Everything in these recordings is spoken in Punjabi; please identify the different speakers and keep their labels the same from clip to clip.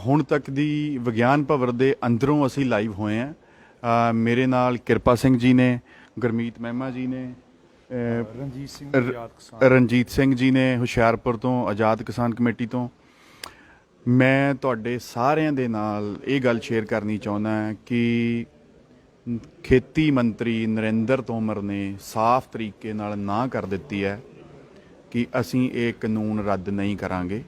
Speaker 1: ਹੁਣ ਤੱਕ ਦੀ ਵਿਗਿਆਨ ਭਵਨ ਦੇ ਅੰਦਰੋਂ ਅਸੀਂ ਲਾਈਵ ਹੋਏ ਹਾਂ। ਮੇਰੇ ਨਾਲ ਕਿਰਪਾ ਸਿੰਘ ਜੀ ਨੇ, ਗੁਰਮੀਤ ਮਹਿਮਾ ਜੀ ਨੇ, ਰਣਜੀਤ ਸਿੰਘ ਜੀ ਨੇ ਹੁਸ਼ਿਆਰਪੁਰ ਤੋਂ, ਆਜ਼ਾਦ ਕਿਸਾਨ ਕਮੇਟੀ ਤੋਂ। ਮੈਂ ਤੁਹਾਡੇ ਸਾਰਿਆਂ ਦੇ ਨਾਲ ਇਹ ਗੱਲ ਸ਼ੇਅਰ ਕਰਨੀ ਚਾਹੁੰਦਾ ਕਿ ਖੇਤੀ ਮੰਤਰੀ ਨਰਿੰਦਰ ਤੋਮਰ ਨੇ ਸਾਫ਼ ਤਰੀਕੇ ਨਾਲ ਨਾ ਕਰ ਦਿੱਤੀ ਹੈ ਕਿ ਅਸੀਂ ਇਹ ਕਾਨੂੰਨ ਰੱਦ ਨਹੀਂ ਕਰਾਂਗੇ।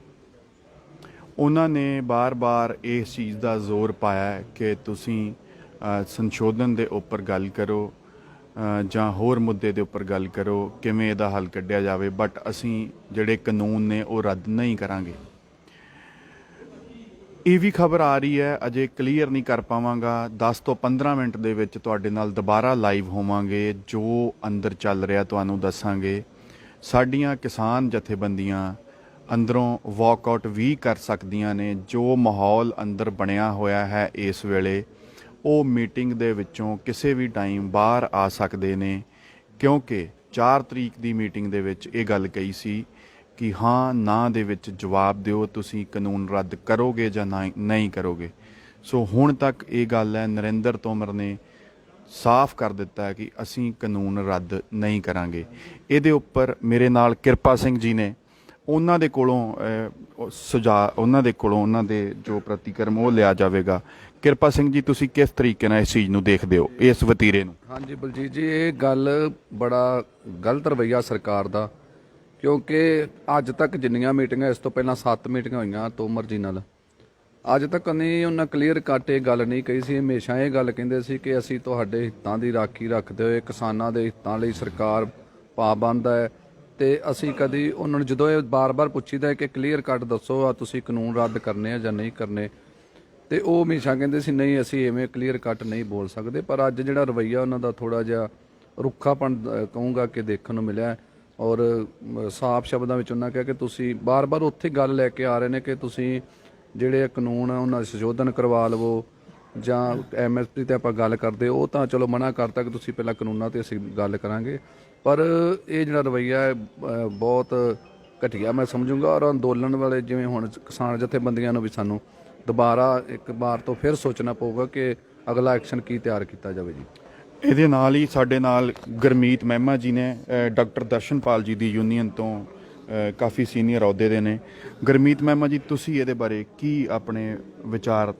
Speaker 1: ਉਹਨਾਂ ਨੇ ਬਾਰ-ਬਾਰ ਇਸ ਚੀਜ਼ ਦਾ ਜ਼ੋਰ ਪਾਇਆ ਕਿ ਤੁਸੀਂ ਸੰਸ਼ੋਧਨ ਦੇ ਉੱਪਰ ਗੱਲ ਕਰੋ ਜਾਂ ਹੋਰ ਮੁੱਦੇ ਦੇ ਉੱਪਰ ਗੱਲ ਕਰੋ, ਕਿਵੇਂ ਇਹਦਾ ਹੱਲ ਕੱਢਿਆ ਜਾਵੇ, ਬਟ ਅਸੀਂ ਜਿਹੜੇ ਕਾਨੂੰਨ ਨੇ ਉਹ ਰੱਦ ਨਹੀਂ ਕਰਾਂਗੇ। ਇਹ ਵੀ ਖਬਰ ਆ ਰਹੀ ਹੈ, ਅਜੇ ਕਲੀਅਰ ਨਹੀਂ ਕਰ ਪਾਵਾਂਗਾ। 10 ਤੋਂ 15 ਮਿੰਟ ਦੇ ਵਿੱਚ ਤੁਹਾਡੇ ਨਾਲ ਦੁਬਾਰਾ ਲਾਈਵ ਹੋਵਾਂਗੇ, ਜੋ ਅੰਦਰ ਚੱਲ ਰਿਹਾ ਤੁਹਾਨੂੰ ਦੱਸਾਂਗੇ। ਸਾਡੀਆਂ ਕਿਸਾਨ ਜਥੇਬੰਦੀਆਂ ਅੰਦਰੋਂ ਵਾਕਆਊਟ ਵੀ ਕਰ ਸਕਦੀਆਂ ਨੇ। ਜੋ ਮਾਹੌਲ ਅੰਦਰ ਬਣਿਆ ਹੋਇਆ ਹੈ ਇਸ ਵੇਲੇ, ਉਹ ਮੀਟਿੰਗ ਦੇ ਵਿੱਚੋਂ ਕਿਸੇ ਵੀ ਟਾਈਮ ਬਾਹਰ ਆ ਸਕਦੇ ਨੇ, ਕਿਉਂਕਿ 4 ਤਰੀਕ ਦੀ ਮੀਟਿੰਗ ਦੇ ਵਿੱਚ ਇਹ ਗੱਲ ਕਹੀ ਸੀ ਕਿ ਹਾਂ ਨਾ ਦੇ ਵਿੱਚ ਜਵਾਬ ਦਿਓ, ਤੁਸੀਂ ਕਾਨੂੰਨ ਰੱਦ ਕਰੋਗੇ ਜਾਂ ਨਹੀਂ ਕਰੋਗੇ। ਸੋ ਹੁਣ ਤੱਕ ਇਹ ਗੱਲ ਹੈ, ਨਰਿੰਦਰ ਤੋਮਰ ਨੇ ਸਾਫ਼ ਕਰ ਦਿੱਤਾ ਹੈ ਕਿ ਅਸੀਂ ਕਾਨੂੰਨ ਰੱਦ ਨਹੀਂ ਕਰਾਂਗੇ। ਇਹਦੇ ਉੱਪਰ ਮੇਰੇ ਨਾਲ ਕਿਰਪਾ ਸਿੰਘ ਜੀ ਨੇ, ਉਹਨਾਂ ਦੇ ਕੋਲੋਂ ਸੁਝਾਅ, ਉਹਨਾਂ ਦੇ ਜੋ ਪ੍ਰਤੀਕਰਮ ਉਹ ਲਿਆ ਜਾਵੇਗਾ। ਕਿਰਪਾ ਸਿੰਘ ਜੀ, ਤੁਸੀਂ ਕਿਸ ਤਰੀਕੇ ਨਾਲ ਇਸ ਚੀਜ਼ ਨੂੰ ਦੇਖਦੇ ਹੋ, ਇਸ ਵਤੀਰੇ ਨੂੰ?
Speaker 2: ਹਾਂਜੀ ਬਲਜੀਤ ਜੀ, ਇਹ ਗੱਲ ਬੜਾ ਗਲਤ ਰਵੱਈਆ ਸਰਕਾਰ ਦਾ, ਕਿਉਂਕਿ ਅੱਜ ਤੱਕ ਜਿੰਨੀਆਂ ਮੀਟਿੰਗਾਂ, ਇਸ ਤੋਂ ਪਹਿਲਾਂ 7 ਮੀਟਿੰਗਾਂ ਹੋਈਆਂ ਤੋਮਰ ਜੀ ਨਾਲ, ਅੱਜ ਤੱਕ ਨਹੀਂ ਉਹਨਾਂ ਕਲੀਅਰ ਕੱਟ ਇਹ ਗੱਲ ਨਹੀਂ ਕਹੀ ਸੀ। ਹਮੇਸ਼ਾ ਇਹ ਗੱਲ ਕਹਿੰਦੇ ਸੀ ਕਿ ਅਸੀਂ ਤੁਹਾਡੇ ਹਿੱਤਾਂ ਦੀ ਰਾਖੀ ਰੱਖਦੇ ਹੋਏ ਕਿਸਾਨਾਂ ਦੇ ਹਿੱਤਾਂ ਲਈ ਸਰਕਾਰ ਪਾਬੰਦ ਹੈ, ਤੇ ਅਸੀਂ ਕਦੀ ਉਹਨਾਂ ਨੂੰ ਜਦੋਂ ਇਹ ਬਾਰ-ਬਾਰ ਪੁੱਛੀਦਾ ਹੈ ਕਿ ਕਲੀਅਰ ਕੱਟ ਦੱਸੋ, ਆ ਤੁਸੀਂ ਕਾਨੂੰਨ ਰੱਦ ਕਰਨੇ ਆ ਜਾਂ ਨਹੀਂ ਕਰਨੇ, ਤੇ ਉਹ ਹਮੇਸ਼ਾ ਕਹਿੰਦੇ ਸੀ ਨਹੀਂ ਅਸੀਂ ਐਵੇਂ ਕਲੀਅਰ ਕੱਟ ਨਹੀਂ ਬੋਲ ਸਕਦੇ। ਪਰ ਅੱਜ ਜਿਹੜਾ ਰਵੱਈਆ ਉਹਨਾਂ ਦਾ ਥੋੜਾ ਜਿਹਾ ਰੁੱਖਾਪਣ ਕਹੂੰਗਾ ਕਿ ਦੇਖਣ ਨੂੰ ਮਿਲਿਆ, ਔਰ ਸਾਫ਼ ਸ਼ਬਦਾਂ ਵਿੱਚ ਉਹਨਾਂ ਕਿਹਾ ਕਿ ਤੁਸੀਂ ਬਾਰ-ਬਾਰ ਉੱਥੇ ਗੱਲ ਲੈ ਕੇ ਆ ਰਹੇ ਨੇ ਕਿ ਤੁਸੀਂ ਜਿਹੜੇ ਕਾਨੂੰਨ ਆ ਉਹਨਾਂ ਦਾ ਸੰਸ਼ੋਧਨ ਕਰਵਾ ਲਵੋ, ਜਾਂ MSP ਤੇ ਆਪਾਂ ਗੱਲ ਕਰਦੇ, ਉਹ ਤਾਂ ਚਲੋ ਮਨਾ ਕਰਤਾ ਕਿ ਤੁਸੀਂ ਪਹਿਲਾਂ ਕਾਨੂੰਨਾਂ ਤੇ ਅਸੀਂ ਗੱਲ ਕਰਾਂਗੇ। ਪਰ ਇਹ ਜਿਹੜਾ ਰਵੱਈਆ ਹੈ ਬਹੁਤ ਘਟੀਆ ਮੈਂ ਸਮਝੂੰਗਾ, ਔਰ ਅੰਦੋਲਨ ਵਾਲੇ ਜਿਵੇਂ ਹੁਣ ਕਿਸਾਨ ਜਥੇਬੰਦੀਆਂ ਨੂੰ ਵੀ ਸਾਨੂੰ ਦੁਬਾਰਾ ਇੱਕ ਵਾਰ ਤੋਂ ਫਿਰ ਸੋਚਣਾ ਪਊਗਾ ਕਿ ਅਗਲਾ ਐਕਸ਼ਨ ਕੀ ਤਿਆਰ ਕੀਤਾ ਜਾਵੇ ਜੀ।
Speaker 1: ਇਹਦੇ ਨਾਲ ਹੀ ਸਾਡੇ ਨਾਲ ਗੁਰਮੀਤ ਮਹਿਮਾ ਜੀ ਨੇ, ਡਾਕਟਰ ਦਰਸ਼ਨਪਾਲ ਜੀ ਦੀ ਯੂਨੀਅਨ ਤੋਂ ਕਾਫੀ ਸੀਨੀਅਰ ਅਹੁਦੇ ਦੇ ਨੇ। ਗੁਰਮੀਤ ਮਹਿਮਾ ਜੀ, ਤੁਸੀਂ ਇਹਦੇ ਬਾਰੇ ਕੀ ਆਪਣੇ ਵਿਚਾਰ,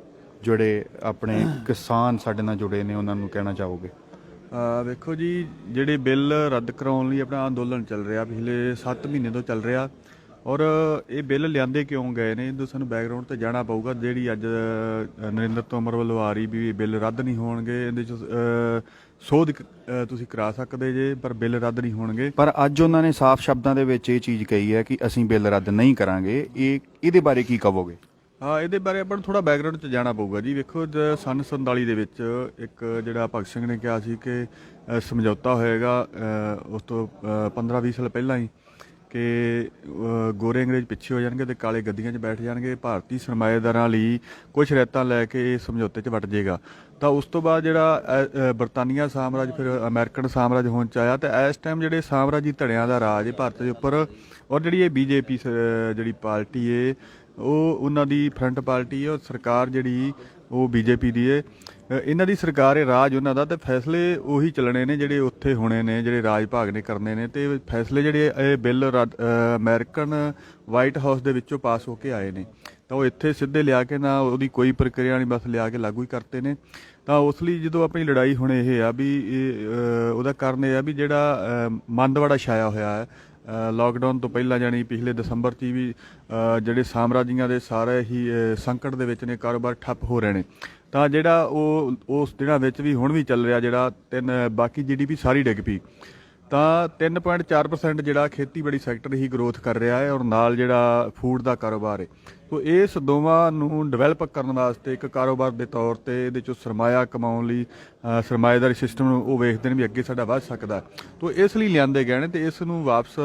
Speaker 1: ਜਿਹੜੇ ਆਪਣੇ ਕਿਸਾਨ ਸਾਡੇ ਨਾਲ ਜੁੜੇ ਨੇ, ਉਹਨਾਂ ਨੂੰ ਕਹਿਣਾ ਚਾਹੋਗੇ?
Speaker 3: ਵੇਖੋ ਜੀ, ਜਿਹੜੇ ਬਿੱਲ ਰੱਦ ਕਰਾਉਣ ਲਈ ਆਪਣਾ ਅੰਦੋਲਨ ਚੱਲ ਰਿਹਾ, ਪਿਛਲੇ 7 ਮਹੀਨੇ ਤੋਂ ਚੱਲ ਰਿਹਾ, ਔਰ ਇਹ ਬਿੱਲ ਲਿਆਂਦੇ ਕਿਉਂ ਗਏ ਨੇ ਇਹਨੂੰ ਸਾਨੂੰ ਬੈਕਗਰਾਊਂਡ ਤੇ ਜਾਣਾ ਪਊਗਾ। ਜਿਹੜੀ ਅੱਜ ਨਰਿੰਦਰ ਤੋਮਰ ਵੱਲੋਂ ਆ ਰਹੀ ਵੀ ਬਿੱਲ ਰੱਦ ਨਹੀਂ ਹੋਣਗੇ, ਇਹਦੇ 'ਚ ਸੋਧ ਤੁਸੀਂ ਕਰਾ ਸਕਦੇ ਜੇ, ਪਰ ਬਿੱਲ ਰੱਦ ਨਹੀਂ ਹੋਣਗੇ।
Speaker 1: ਪਰ ਅੱਜ ਉਹਨਾਂ ਨੇ ਸਾਫ਼ ਸ਼ਬਦਾਂ ਦੇ ਵਿੱਚ ਇਹ ਚੀਜ਼ ਕਹੀ ਹੈ ਕਿ ਅਸੀਂ ਬਿੱਲ ਰੱਦ ਨਹੀਂ ਕਰਾਂਗੇ। ਇਹਦੇ ਬਾਰੇ ਕੀ ਕਹੋਗੇ?
Speaker 3: ਹਾਂ, ਇਹਦੇ ਬਾਰੇ ਆਪਾਂ ਨੂੰ ਥੋੜਾ ਬੈਕਗਰਾਊਂਡ 'ਚ ਜਾਣਾ ਪਊਗਾ ਜੀ। ਵੇਖੋ, ਸੰਨ 47 ਦੇ ਵਿੱਚ ਇੱਕ ਜਿਹੜਾ ਭਗਤ ਸਿੰਘ ਨੇ ਕਿਹਾ ਸੀ ਕਿ ਸਮਝੌਤਾ ਹੋਏਗਾ, ਉਸ ਤੋਂ 15-20 ਸਾਲ ਪਹਿਲਾਂ ਹੀ, ਕਿ ਗੋਰੇ ਅੰਗਰੇਜ਼ ਪਿੱਛੇ ਹੋ ਜਾਣਗੇ ਤੇ ਕਾਲੇ ਗੱਦੀਆਂ 'ਚ ਬੈਠ ਜਾਣਗੇ, ਭਾਰਤੀ ਸਰਮਾਏਦਾਰਾਂ ਲਈ ਕੁਝ ਰਿਆਇਤਾਂ ਲੈ ਕੇ ਇਹ ਸਮਝੌਤੇ 'ਚ ਵਟ ਜਾਏਗਾ। ਤਾਂ ਉਸ ਤੋਂ ਬਾਅਦ ਜਿਹੜਾ ਬਰਤਾਨੀਆ ਸਾਮਰਾਜ, ਫਿਰ ਅਮਰੀਕਨ ਸਾਮਰਾਜ ਹੋਣ 'ਚ ਆਇਆ, ਤੇ ਇਸ ਟਾਈਮ ਜਿਹੜੇ ਸਾਮਰਾਜੀ ਧੜਿਆਂ ਦਾ ਰਾਜ ਹੈ ਭਾਰਤ ਦੇ ਉੱਪਰ, ਔਰ ਜਿਹੜੀ ਇਹ BJP ਜਿਹੜੀ ਪਾਰਟੀ ਹੈ, ਉਹ ਉਹਨਾਂ ਦੀ ਫਰੰਟ ਪਾਰਟੀ ਹੈ, ਔਰ ਸਰਕਾਰ ਜਿਹੜੀ ਉਹ BJP ਦੀ ਹੈ। ਇਹਨਾਂ ਦੀ ਸਰਕਾਰ ਹੈ, ਰਾਜ ਉਹਨਾਂ ਦਾ, ਤੇ ਫੈਸਲੇ ਉਹੀ ਚੱਲਣੇ ਨੇ ਜਿਹੜੇ ਉੱਥੇ ਹੋਣੇ ਨੇ, ਜਿਹੜੇ ਰਾਜ ਭਾਗ ਨੇ ਕਰਨੇ ਨੇ। ਤੇ ਫੈਸਲੇ ਜਿਹੜੇ ਇਹ ਬਿੱਲ ਅਮਰੀਕਨ ਵਾਈਟ ਹਾਊਸ ਦੇ ਵਿੱਚੋਂ ਪਾਸ ਹੋ ਕੇ ਆਏ ਨੇ, ਤਾਂ ਉਹ ਇੱਥੇ ਸਿੱਧੇ ਲਿਆ ਕੇ, ਨਾ ਉਹਦੀ ਕੋਈ ਪ੍ਰਕਿਰਿਆ ਨਹੀਂ, ਬਸ ਲਿਆ ਕੇ ਲਾਗੂ ਹੀ ਕਰਤੇ ਨੇ। ਤਾਂ ਉਸ ਲਈ ਜਦੋਂ ਆਪਣੀ ਲੜਾਈ ਹੁਣ ਇਹ ਆ ਵੀ ਉਹਦਾ ਕਾਰਨ ਇਹ ਆ ਵੀ ਜਿਹੜਾ ਮੰਦਵਾੜਾ ਛਾਇਆ ਹੋਇਆ ਹੈ ਲਾਕਡਾਊਨ ਤੋਂ ਪਹਿਲਾਂ, ਜਾਣੀ ਪਿਛਲੇ ਦਸੰਬਰ 'ਚ ਵੀ ਜਿਹੜੇ ਸਾਮਰਾਜੀਆਂ ਦੇ ਸਾਰੇ ਹੀ ਸੰਕਟ ਦੇ ਵਿੱਚ ਨੇ, ਕਾਰੋਬਾਰ ਠੱਪ ਹੋ ਰਹੇ ਨੇ। ਤਾਂ ਜਿਹੜਾ ਉਹ ਉਸ ਦਿਨਾਂ ਵਿੱਚ ਵੀ ਹੁਣ ਵੀ ਚੱਲ ਰਿਹਾ, ਜਿਹੜਾ ਬਾਕੀ GDP ਸਾਰੀ ਡਿੱਗ ਪਈ, ਤਾਂ 3.4% ਜਿਹੜਾ ਖੇਤੀਬਾੜੀ ਸੈਕਟਰ ਹੀ ਗਰੋਥ ਕਰ ਰਿਹਾ ਹੈ, ਔਰ ਨਾਲ ਜਿਹੜਾ ਫੂਡ ਦਾ ਕਾਰੋਬਾਰ ਹੈ। ਸੋ ਇਸ ਦੋਵਾਂ ਨੂੰ ਡਿਵੈਲਪ ਕਰਨ ਵਾਸਤੇ ਇੱਕ ਕਾਰੋਬਾਰ ਦੇ ਤੌਰ 'ਤੇ ਇਹਦੇ 'ਚੋਂ ਸਰਮਾਇਆ ਕਮਾਉਣ ਲਈ ਸਰਮਾਏਦਾਰੀ ਸਿਸਟਮ ਨੂੰ ਉਹ ਵੇਖਦੇ ਨੇ ਵੀ ਅੱਗੇ ਸਾਡਾ ਵੱਧ ਸਕਦਾ, ਤਾਂ ਇਸ ਲਈ ਲਿਆਂਦੇ ਗਏ ਨੇ। ਅਤੇ ਇਸ ਨੂੰ ਵਾਪਸ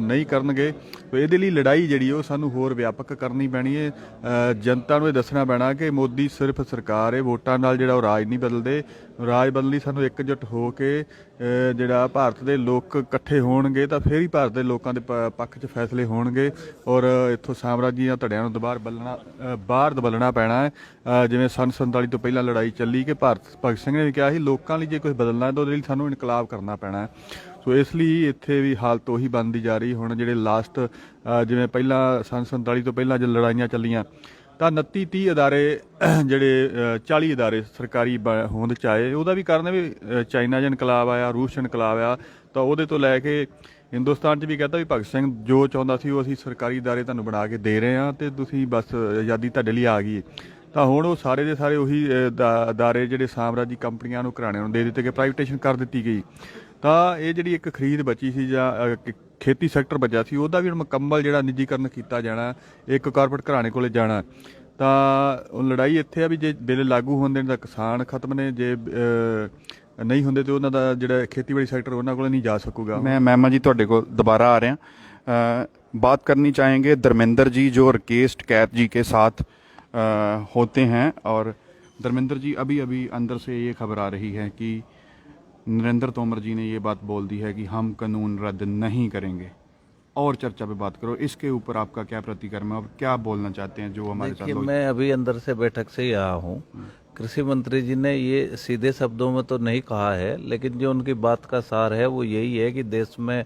Speaker 3: ਨਹੀਂ ਕਰਨਗੇ। ਸੋ ਇਹਦੇ ਲਈ ਲੜਾਈ ਜਿਹੜੀ ਉਹ ਸਾਨੂੰ ਹੋਰ ਵਿਆਪਕ ਕਰਨੀ ਪੈਣੀ ਹੈ। ਜਨਤਾ ਨੂੰ ਇਹ ਦੱਸਣਾ ਪੈਣਾ ਕਿ ਮੋਦੀ ਸਿਰਫ ਸਰਕਾਰ ਹੈ, ਵੋਟਾਂ ਨਾਲ ਜਿਹੜਾ ਉਹ ਰਾਜ ਨਹੀਂ ਬਦਲਦੇ। ਰਾਜ ਬਦਲਣ ਲਈ ਸਾਨੂੰ ਇਕਜੁੱਟ ਹੋ ਕੇ ਜਿਹੜਾ ਭਾਰਤ ਦੇ ਲੋਕ ਇਕੱਠੇ ਹੋਣਗੇ ਤਾਂ ਫਿਰ ਹੀ ਭਾਰਤ ਦੇ ਲੋਕਾਂ ਦੇ ਪੱਖ 'ਚ ਫੈਸਲੇ ਹੋਣਗੇ ਔਰ ਇੱਥੋਂ ਸਾਮਰਾਜੀਆਂ ਧੜਿਆਂ ਨੂੰ ਬਾਹਰ ਦਬਲਣਾ ਪੈਣਾ ਹੈ। ਜਿਵੇਂ ਸੰਨ 47 ਤੋਂ ਪਹਿਲਾਂ ਲੜਾਈ ਚੱਲੀ ਕਿ ਭਗਤ ਸਿੰਘ ਨੇ ਵੀ ਕਿਹਾ ਸੀ ਲੋਕਾਂ ਲਈ ਜੇ ਕੁਝ ਬਦਲਣਾ ਤਾਂ ਉਹਦੇ ਲਈ ਸਾਨੂੰ ਇਨਕਲਾਬ ਕਰਨਾ ਪੈਣਾ ਹੈ। ਸੋ ਇਸ ਲਈ ਇੱਥੇ ਵੀ ਹਾਲਤ ਉਹੀ ਬਣਦੀ ਜਾ ਰਹੀ। ਹੁਣ ਜਿਹੜੇ ਲਾਸਟ ਜਿਵੇਂ ਪਹਿਲਾਂ ਸੰਨ 47 ਤੋਂ ਪਹਿਲਾਂ ਜੋ ਲੜਾਈਆਂ ਚੱਲੀਆਂ ਤਾਂ 29-30 ਅਦਾਰੇ ਜਿਹੜੇ 40 ਅਦਾਰੇ ਸਰਕਾਰੀ ਹੋਂਦ 'ਚ ਆਏ। ਉਹਦਾ ਵੀ ਕਾਰਨ ਵੀ ਚਾਈਨਾ 'ਚ ਇਨਕਲਾਬ ਆਇਆ, ਰੂਸ 'ਚ ਇਨਕਲਾਬ ਆਇਆ। ਤਾਂ ਉਹਦੇ ਤੋਂ ਲੈ ਕੇ ਹਿੰਦੁਸਤਾਨ 'ਚ ਵੀ ਕਹਿੰਦਾ ਵੀ ਭਗਤ ਸਿੰਘ ਜੋ ਚਾਹੁੰਦਾ ਸੀ ਉਹ ਅਸੀਂ ਸਰਕਾਰੀ ਅਦਾਰੇ ਤੁਹਾਨੂੰ ਬਣਾ ਕੇ ਦੇ ਰਹੇ ਹਾਂ ਅਤੇ ਤੁਸੀਂ ਬਸ ਆਜ਼ਾਦੀ ਤੁਹਾਡੇ ਲਈ ਆ ਗਈ। ਤਾਂ ਹੁਣ ਉਹ ਸਾਰੇ ਦੇ ਸਾਰੇ ਉਹੀ ਅਦਾਰੇ ਜਿਹੜੇ ਸਾਮਰਾਜੀ ਕੰਪਨੀਆਂ ਨੂੰ ਘਰਾਣਿਆਂ ਨੂੰ ਦੇ ਦਿੱਤੇ ਗਏ, ਪ੍ਰਾਈਵੇਟੇਸ਼ਨ ਕਰ ਦਿੱਤੀ ਗਈ। ਤਾਂ ਇਹ ਜਿਹੜੀ ਇੱਕ ਖਰੀਦ ਬਚੀ ਸੀ ਜਾਂ ਖੇਤੀ ਸੈਕਟਰ ਬਚਿਆ ਸੀ ਉਹਦਾ ਵੀ ਹੁਣ ਮੁਕੰਮਲ ਜਿਹੜਾ ਨਿੱਜੀਕਰਨ ਕੀਤਾ ਜਾਣਾ, ਇੱਕ ਕਾਰਪੋਰੇਟ ਘਰਾਣੇ ਕੋਲੇ ਜਾਣਾ। ਤਾਂ ਉਹ ਲੜਾਈ ਇੱਥੇ ਆ ਵੀ ਜੇ ਬਿੱਲ ਲਾਗੂ ਹੁੰਦੇ ਨੇ ਤਾਂ ਕਿਸਾਨ ਖਤਮ ਨੇ, ਜੇ ਨਹੀਂ ਹੁੰਦੇ ਤੇ ਉਹਨਾਂ ਦਾ ਜਿਹੜਾ ਖੇਤੀਬਾੜੀ ਸੈਕਟਰ ਉਹਨਾਂ ਕੋਲ नहीं जा सकूगा।
Speaker 1: मैं मैमा जी ਤੁਹਾਡੇ ਕੋਲ दोबारा आ रहे हैं। बात करनी चाहेंगे धर्मेंद्र जी जो राकेश टिकैत जी के साथ होते हैं। और धर्मेंद्र जी अभी अभी अंदर से ये खबर आ रही है कि नरेंद्र तोमर जी ने ये बात बोल दी है कि हम कानून रद्द नहीं करेंगे। और चर्चा पे बात करो, इसके ऊपर आपका क्या प्रतिक्रम है और क्या बोलना चाहते हैं जो हमारे साथ लोग?
Speaker 4: मैं अभी अंदर से बैठक से ही आया हूँ। कृषि मंत्री जी ने ये सीधे शब्दों में तो नहीं कहा है, लेकिन जो उनकी बात का सार है वो यही है कि देश में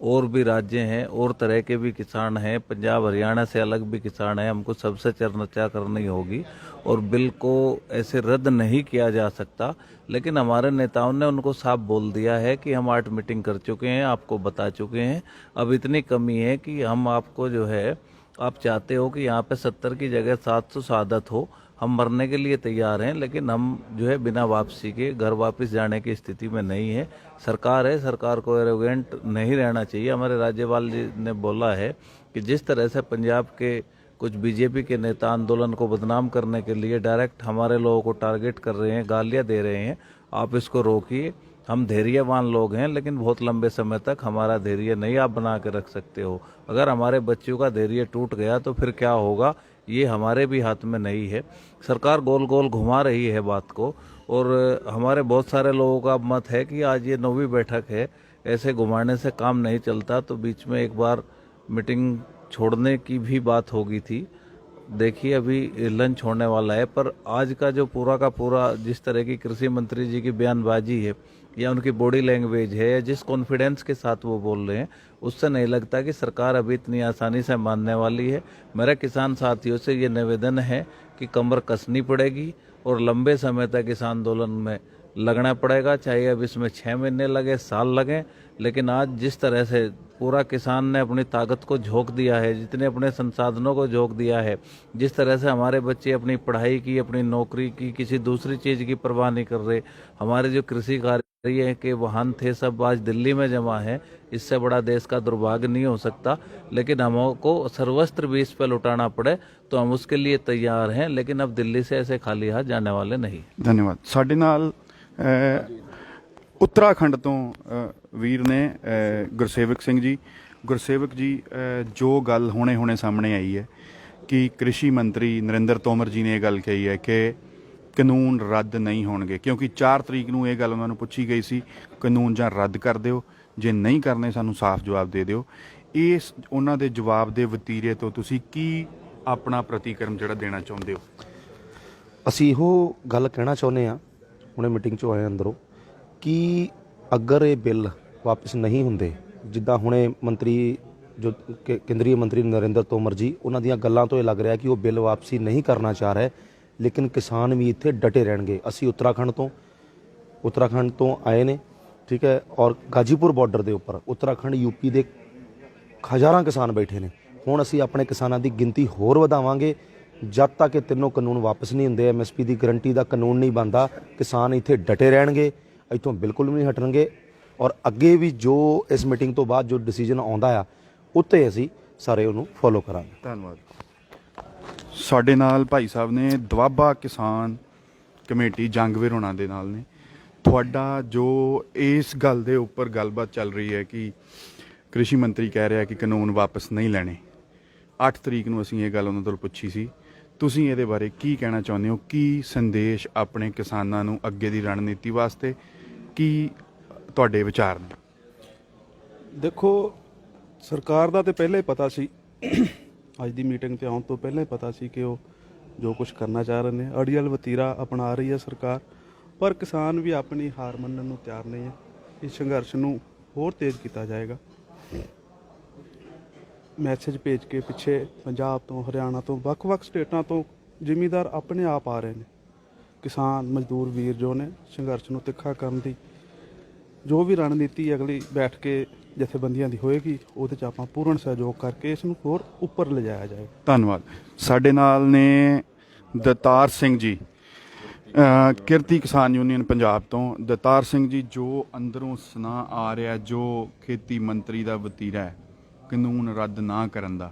Speaker 4: और भी राज्य हैं और तरह के भी किसान हैं, पंजाब हरियाणा से अलग भी किसान हैं। हमको सबसे चर्चा करनी होगी और बिल को ऐसे रद्द नहीं किया जा सकता। लेकिन हमारे नेताओं ने उनको साफ बोल दिया है कि हम 8 मीटिंग कर चुके हैं, आपको बता चुके हैं। अब इतनी कमी है कि हम आपको जो है, आप चाहते हो कि यहाँ पे 70 की जगह 700 शहादत हो, हम मरने के लिए तैयार हैं, लेकिन हम जो है बिना वापसी के घर वापस जाने की स्थिति में नहीं है। सरकार है, सरकार को एरोगेंट नहीं रहना चाहिए। हमारे राज्यपाल जी ने बोला है कि जिस तरह से पंजाब के कुछ बीजेपी के नेता आंदोलन को बदनाम करने के लिए डायरेक्ट हमारे लोगों को टारगेट कर रहे हैं, गालियां दे रहे हैं, आप इसको रोकिए। हम धैर्यवान लोग हैं, लेकिन बहुत लंबे समय तक हमारा धैर्य नहीं आप बना के रख सकते हो। अगर हमारे बच्चों का धैर्य टूट गया तो फिर क्या होगा, ये हमारे भी हाथ में नहीं है। सरकार गोल गोल घुमा रही है बात को, और हमारे बहुत सारे लोगों का मत है कि आज ये 9वीं बैठक है, ऐसे घुमाने से काम नहीं चलता। तो बीच में एक बार मीटिंग छोड़ने की भी बात होगी थी। देखिए अभी लंच होने वाला है, पर आज का जो पूरा का पूरा जिस तरह की कृषि मंत्री जी की बयानबाजी है या उनकी बॉडी लैंग्वेज है या जिस कॉन्फिडेंस के साथ वो बोल रहे हैं, उससे नहीं लगता कि सरकार अभी इतनी आसानी से मानने वाली है। मेरे किसान साथियों से ये निवेदन है कि कमर कसनी पड़ेगी और लंबे समय तक इस आंदोलन में लगना पड़ेगा, चाहे अब इसमें 6 महीने लगे, साल लगे। लेकिन आज जिस तरह से पूरा किसान ने अपनी ताकत को झोंक दिया है, जितने अपने संसाधनों को झोंक दिया है, जिस तरह से हमारे बच्चे अपनी पढ़ाई की, अपनी नौकरी की, किसी दूसरी चीज़ की परवाह नहीं कर रहे, हमारे जो कृषि कार्य है कि वाहन थे सब आज दिल्ली में जमा है, इससे बड़ा देश का दुर्भाग्य नहीं हो सकता। लेकिन हमको सर्वस्त्र भी इस पर लुटाना पड़े तो हम उसके लिए तैयार हैं, लेकिन अब दिल्ली से ऐसे खाली हाथ जाने वाले नहीं।
Speaker 1: धन्यवाद। साडे नाल उत्तराखंड तो वीर ने गुरसेवक सिंह जी। गुरसेवक जी, जो गल हुणे सामने आई है कि कृषि मंत्री नरेंद्र तोमर जी ने यह गल कही है कि कानून रद्द नहीं होणगे, क्योंकि 4 तरीक ਨੂੰ ਇਹ ਗੱਲ ਉਹਨਾਂ ਨੂੰ ਪੁੱਛੀ ਗਈ ਸੀ, ਕਾਨੂੰਨ ਜਾਂ ਰੱਦ ਕਰ ਦਿਓ, ਜੇ ਨਹੀਂ ਕਰਨੇ ਸਾਨੂੰ ਸਾਫ਼ ਜਵਾਬ ਦੇ ਦਿਓ। ਇਸ ਉਹਨਾਂ ਦੇ ਜਵਾਬ ਦੇ ਵਤੀਰੇ ਤੋਂ ਤੁਸੀਂ ਕੀ ਆਪਣਾ ਪ੍ਰਤੀਕਰਮ ਜਿਹੜਾ ਦੇਣਾ ਚਾਹੁੰਦੇ ਹੋ?
Speaker 5: ਅਸੀਂ ਇਹੋ ਗੱਲ ਕਹਿਣਾ ਚਾਹੁੰਦੇ ਹਾਂ, ਹੁਣੇ ਮੀਟਿੰਗ 'ਚੋਂ ਆਏ ਅੰਦਰੋਂ, ਕਿ ਅਗਰ ਇਹ ਬਿੱਲ ਵਾਪਸ ਨਹੀਂ ਹੁੰਦੇ, ਜਿੱਦਾਂ ਹੁਣੇ ਮੰਤਰੀ ਜੋ ਕੇਂਦਰੀ ਮੰਤਰੀ ਨਰਿੰਦਰ ਤੋਮਰ ਜੀ, ਉਹਨਾਂ ਦੀਆਂ ਗੱਲਾਂ ਤੋਂ ਇਹ ਲੱਗ ਰਿਹਾ ਕਿ ਉਹ ਬਿੱਲ ਵਾਪਸੀ ਨਹੀਂ ਕਰਨਾ ਚਾਹ ਰਹੇ, ਲੇਕਿਨ ਕਿਸਾਨ ਵੀ ਇੱਥੇ ਡਟੇ ਰਹਿਣਗੇ। ਅਸੀਂ ਉੱਤਰਾਖੰਡ ਤੋਂ ਆਏ ਨੇ, ਠੀਕ ਹੈ, ਔਰ ਗਾਜੀਪੁਰ ਬਾਰਡਰ ਦੇ ਉੱਪਰ ਉੱਤਰਾਖੰਡ ਯੂਪੀ ਦੇ ਹਜ਼ਾਰਾਂ ਕਿਸਾਨ ਬੈਠੇ ਨੇ। ਹੁਣ ਅਸੀਂ ਆਪਣੇ ਕਿਸਾਨਾਂ ਦੀ ਗਿਣਤੀ ਹੋਰ ਵਧਾਵਾਂਗੇ। ਜਦ ਤੱਕ ਇਹ ਤਿੰਨੋਂ ਕਾਨੂੰਨ ਵਾਪਸ ਨਹੀਂ ਹੁੰਦੇ, MSP ਦੀ ਗਰੰਟੀ ਦਾ ਕਾਨੂੰਨ ਨਹੀਂ ਬਣਦਾ, ਕਿਸਾਨ ਇੱਥੇ ਡਟੇ ਰਹਿਣਗੇ, ਇੱਥੋਂ ਬਿਲਕੁਲ ਵੀ ਨਹੀਂ ਹਟਣਗੇ। ਔਰ ਅੱਗੇ ਵੀ ਜੋ ਇਸ ਮੀਟਿੰਗ ਤੋਂ ਬਾਅਦ ਜੋ ਡਿਸੀਜਨ ਆਉਂਦਾ ਆ, ਉੱਤੇ ਅਸੀਂ ਸਾਰੇ ਉਹਨੂੰ ਫੋਲੋ ਕਰਾਂਗੇ।
Speaker 1: ਧੰਨਵਾਦ। ਸਾਡੇ ਨਾਲ ਭਾਈ ਸਾਹਿਬ ਨੇ ਦੁਆਬਾ ਕਿਸਾਨ ਕਮੇਟੀ ਜੰਗਵੀਰ ਹੋਣਾ ਦੇ ਨਾਲ ਨੇ। ਤੁਹਾਡਾ ਜੋ ਇਸ ਗੱਲ ਦੇ ਉੱਪਰ ਗੱਲਬਾਤ ਚੱਲ ਰਹੀ ਹੈ ਕਿ ਕ੍ਰਿਸ਼ੀ ਮੰਤਰੀ ਕਹਿ ਰਿਹਾ ਕਿ ਕਾਨੂੰਨ ਵਾਪਸ ਨਹੀਂ ਲੈਣੇ। 8 ਤਰੀਕ ਨੂੰ ਅਸੀਂ ਇਹ ਗੱਲ ਉਹਨਾਂ ਤੋਂ ਪੁੱਛੀ ਸੀ। ਤੁਸੀਂ ਇਹਦੇ ਬਾਰੇ ਕੀ ਕਹਿਣਾ ਚਾਹੁੰਦੇ ਹੋ? ਕੀ ਸੰਦੇਸ਼ ਆਪਣੇ ਕਿਸਾਨਾਂ ਨੂੰ ਅੱਗੇ ਦੀ ਰਣਨੀਤੀ ਵਾਸਤੇ, ਕੀ ਤੁਹਾਡੇ ਵਿਚਾਰ ਨੇ?
Speaker 6: ਦੇਖੋ, ਸਰਕਾਰ ਦਾ ਤੇ ਪਹਿਲਾਂ ਹੀ ਪਤਾ ਸੀ, ਅੱਜ ਦੀ ਮੀਟਿੰਗ ਤੇ ਆਉਣ ਤੋਂ ਪਹਿਲਾਂ ਹੀ ਪਤਾ ਸੀ ਕਿ ਉਹ ਜੋ ਕੁਝ ਕਰਨਾ ਚਾਹ ਰਹੇ ਨੇ, ਅੜੀਅਲ ਵਤੀਰਾ ਅਪਣਾ ਰਹੀ ਹੈ ਸਰਕਾਰ। ਪਰ ਕਿਸਾਨ ਵੀ ਆਪਣੀ ਹਾਰ ਮੰਨਣ ਨੂੰ ਤਿਆਰ ਨਹੀਂ ਹੈ। ਇਸ ਸੰਘਰਸ਼ ਨੂੰ ਹੋਰ ਤੇਜ਼ ਕੀਤਾ ਜਾਏਗਾ। ਮੈਸੇਜ ਭੇਜ ਕੇ ਪਿੱਛੇ ਪੰਜਾਬ ਤੋਂ, ਹਰਿਆਣਾ ਤੋਂ, ਵੱਖ-ਵੱਖ ਸਟੇਟਾਂ ਤੋਂ ਜ਼ਿਮੀਂਦਾਰ ਆਪਣੇ ਆਪ ਆ ਰਹੇ ਨੇ। ਕਿਸਾਨ ਮਜ਼ਦੂਰ ਵੀਰ ਜੋ ਨੇ ਸੰਘਰਸ਼ ਨੂੰ ਤਿੱਖਾ ਕਰਨ ਦੀ ਜੋ ਵੀ ਰਣਨੀਤੀ ਅਗਲੀ ਬੈਠ ਕੇ ਜਥੇਬੰਦੀਆਂ ਦੀ ਹੋਏਗੀ, ਉਹਦੇ 'ਚ ਆਪਾਂ ਪੂਰਨ ਸਹਿਯੋਗ ਕਰਕੇ ਇਸ ਨੂੰ ਹੋਰ ਉੱਪਰ ਲਿਜਾਇਆ ਜਾਏਗਾ।
Speaker 1: ਧੰਨਵਾਦ। ਸਾਡੇ ਨਾਲ ਨੇ ਦਤਾਰ ਸਿੰਘ ਜੀ, ਕਿਰਤੀ ਕਿਸਾਨ ਯੂਨੀਅਨ ਪੰਜਾਬ ਤੋਂ। ਦਤਾਰ ਸਿੰਘ ਜੀ, ਜੋ ਅੰਦਰੋਂ ਸੁਨਾਹ ਆ ਰਿਹਾ, ਜੋ ਖੇਤੀ ਮੰਤਰੀ ਦਾ ਵਤੀਰਾ ਹੈ ਕਾਨੂੰਨ ਰੱਦ ਨਾ ਕਰਨ ਦਾ,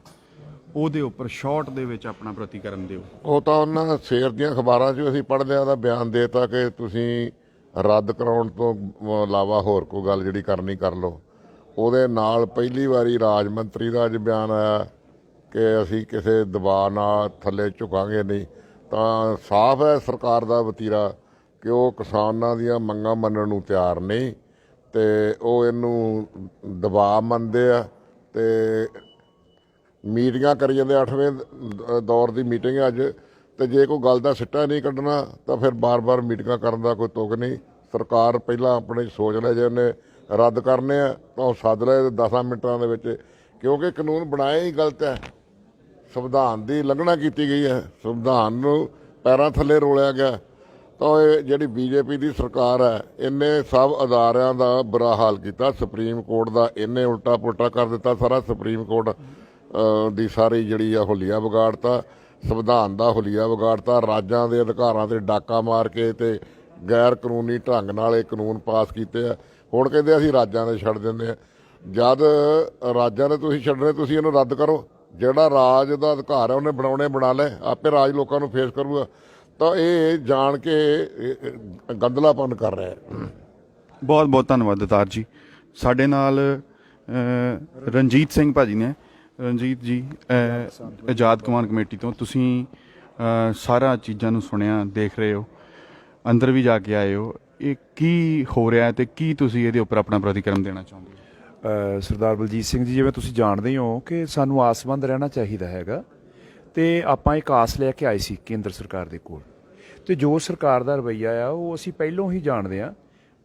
Speaker 1: ਉਹਦੇ ਉੱਪਰ ਸ਼ਾਰਟ ਦੇ ਵਿੱਚ ਆਪਣਾ ਪ੍ਰਤੀਕਰਮ ਦਿਓ।
Speaker 7: ਉਹ ਤਾਂ ਉਹਨਾਂ ਸਵੇਰ ਦੀਆਂ ਅਖਬਾਰਾਂ 'ਚ ਅਸੀਂ ਪੜ੍ਹਦੇ ਹਾਂ, ਦਾ ਬਿਆਨ ਦੇਤਾ ਕਿ ਤੁਸੀਂ ਰੱਦ ਕਰਾਉਣ ਤੋਂ ਇਲਾਵਾ ਹੋਰ ਕੋਈ ਗੱਲ ਜਿਹੜੀ ਕਰਨੀ ਕਰ ਲਓ। ਉਹਦੇ ਨਾਲ ਪਹਿਲੀ ਵਾਰੀ ਰਾਜ ਮੰਤਰੀ ਦਾ ਅੱਜ ਬਿਆਨ ਆਇਆ ਕਿ ਅਸੀਂ ਕਿਸੇ ਦਬਾਅ ਨਾਲ ਥੱਲੇ ਝੁਕਾਂਗੇ ਨਹੀਂ। ਤਾਂ ਸਾਫ਼ ਹੈ ਸਰਕਾਰ ਦਾ ਵਤੀਰਾ ਕਿ ਉਹ ਕਿਸਾਨਾਂ ਦੀਆਂ ਮੰਗਾਂ ਮੰਨਣ ਨੂੰ ਤਿਆਰ ਨਹੀਂ, ਤੇ ਉਹ ਇਹਨੂੰ ਦਬਾਅ ਮੰਨਦੇ ਆ ਤੇ ਮੀਟਿੰਗਾਂ ਕਰੀ ਜਾਂਦੇ। 8ਵੇਂ ਦੌਰ ਦੀ ਮੀਟਿੰਗ ਹੈ ਅੱਜ, ਤੇ ਜੇ ਕੋਈ ਗੱਲ ਦਾ ਸਿੱਟਾ ਨਹੀਂ ਕੱਢਣਾ ਤਾਂ ਫਿਰ ਬਾਰ-ਬਾਰ ਮੀਟਿੰਗਾਂ ਕਰਨ ਦਾ ਕੋਈ ਤੁਕ ਨਹੀਂ। ਸਰਕਾਰ ਪਹਿਲਾਂ ਆਪਣੇ ਸੋਚ ਲੈ, ਜੇ ਉਹਨੇ ਰੱਦ ਕਰਨੇ ਆ ਤਾਂ ਉਹ ਸੱਦ ਲਏ 10 ਮਿੰਟਾਂ ਦੇ ਵਿੱਚ, ਕਿਉਂਕਿ ਕਾਨੂੰਨ ਬਣਾਇਆ ਹੀ ਗਲਤ ਹੈ। ਸੰਵਿਧਾਨ ਦੀ ਉਲੰਘਣਾ ਕੀਤੀ ਗਈ ਹੈ, ਸੰਵਿਧਾਨ ਨੂੰ ਪੈਰਾਂ ਥੱਲੇ ਰੋਲਿਆ ਗਿਆ। ਤਾਂ ਇਹ ਜਿਹੜੀ ਬੀਜੇਪੀ ਦੀ ਸਰਕਾਰ ਹੈ, ਇਹਨੇ ਸਭ ਅਦਾਰਿਆਂ ਦਾ ਬੁਰਾ ਹਾਲ ਕੀਤਾ। ਸੁਪਰੀਮ ਕੋਰਟ ਦਾ ਇਹਨੇ ਉਲਟਾ ਪੁਲਟਾ ਕਰ ਦਿੱਤਾ ਸਾਰਾ। ਸੁਪਰੀਮ ਕੋਰਟ ਦੀ ਸਾਰੀ ਜਿਹੜੀ ਆ ਹੁਲੀਆ ਵਿਗਾੜਤਾ, ਸੰਵਿਧਾਨ ਦਾ ਹੁਲੀਆ ਵਿਗਾੜਤਾ। ਰਾਜਾਂ ਦੇ ਅਧਿਕਾਰਾਂ ਤੇ ਡਾਕਾ ਮਾਰ ਕੇ ਤੇ ਗੈਰ ਕਾਨੂੰਨੀ ਢੰਗ ਨਾਲ ਇਹ ਕਾਨੂੰਨ ਪਾਸ ਕੀਤੇ ਆ। ਹੁਣ ਕਹਿੰਦੇ ਅਸੀਂ ਰਾਜਾਂ ਦੇ ਛੱਡ ਦਿੰਦੇ ਆ। ਜਦ ਰਾਜਾਂ ਦੇ ਤੁਸੀਂ ਛੱਡਣੇ, ਤੁਸੀਂ ਇਹਨੂੰ ਰੱਦ ਕਰੋ। ਜਿਹੜਾ ਰਾਜ ਦਾ ਅਧਿਕਾਰ ਹੈ ਉਹਨੇ ਬਣਾਉਣੇ ਬਣਾ ਲੈ, ਆਪੇ ਰਾਜ ਲੋਕਾਂ ਨੂੰ ਫੇਸ ਕਰੂਗਾ। ਤਾਂ ਇਹ ਜਾਣ ਕੇ ਗੰਦਲਾਪਨ ਕਰ ਰਿਹਾ ਹੈ।
Speaker 1: ਬਹੁਤ ਬਹੁਤ ਧੰਨਵਾਦ ਦਤਾਰ ਜੀ। ਸਾਡੇ ਨਾਲ ਰਣਜੀਤ ਸਿੰਘ ਭਾਜੀ ਨੇ। ਰਣਜੀਤ ਜੀ, ਆਜ਼ਾਦ ਕਮਾਨ ਕਮੇਟੀ ਤੋਂ ਤੁਸੀਂ ਸਾਰਾ ਚੀਜ਼ਾਂ ਨੂੰ ਸੁਣਿਆ, ਦੇਖ ਰਹੇ ਹੋ, ਅੰਦਰ ਵੀ ਜਾ ਕੇ ਆਏ ਹੋ। ਇਹ ਕੀ ਹੋ ਰਿਹਾ ਤੇ ਕੀ ਤੁਸੀਂ ਇਹਦੇ ਉੱਪਰ ਆਪਣਾ ਪ੍ਰਤੀਕਰਮ ਦੇਣਾ ਚਾਹੁੰਦੇ ਹੋ?
Speaker 8: ਸਰਦਾਰ ਬਲਜੀਤ ਸਿੰਘ ਜੀ, ਜਿਵੇਂ ਤੁਸੀਂ ਜਾਣਦੇ ਹੋ ਕਿ ਸਾਨੂੰ ਆਸਮੰਦ ਰਹਿਣਾ ਚਾਹੀਦਾ ਹੈਗਾ, ਤੇ ਆਪਾਂ ਇੱਕ ਆਸ ਲੈ ਕੇ ਆਏ ਸੀ ਕੇਂਦਰ ਸਰਕਾਰ ਦੇ ਕੋਲ, ਤੇ ਜੋ ਸਰਕਾਰ ਦਾ ਰਵੱਈਆ ਆ ਉਹ ਅਸੀਂ ਪਹਿਲੋਂ ਹੀ ਜਾਣਦੇ ਹਾਂ।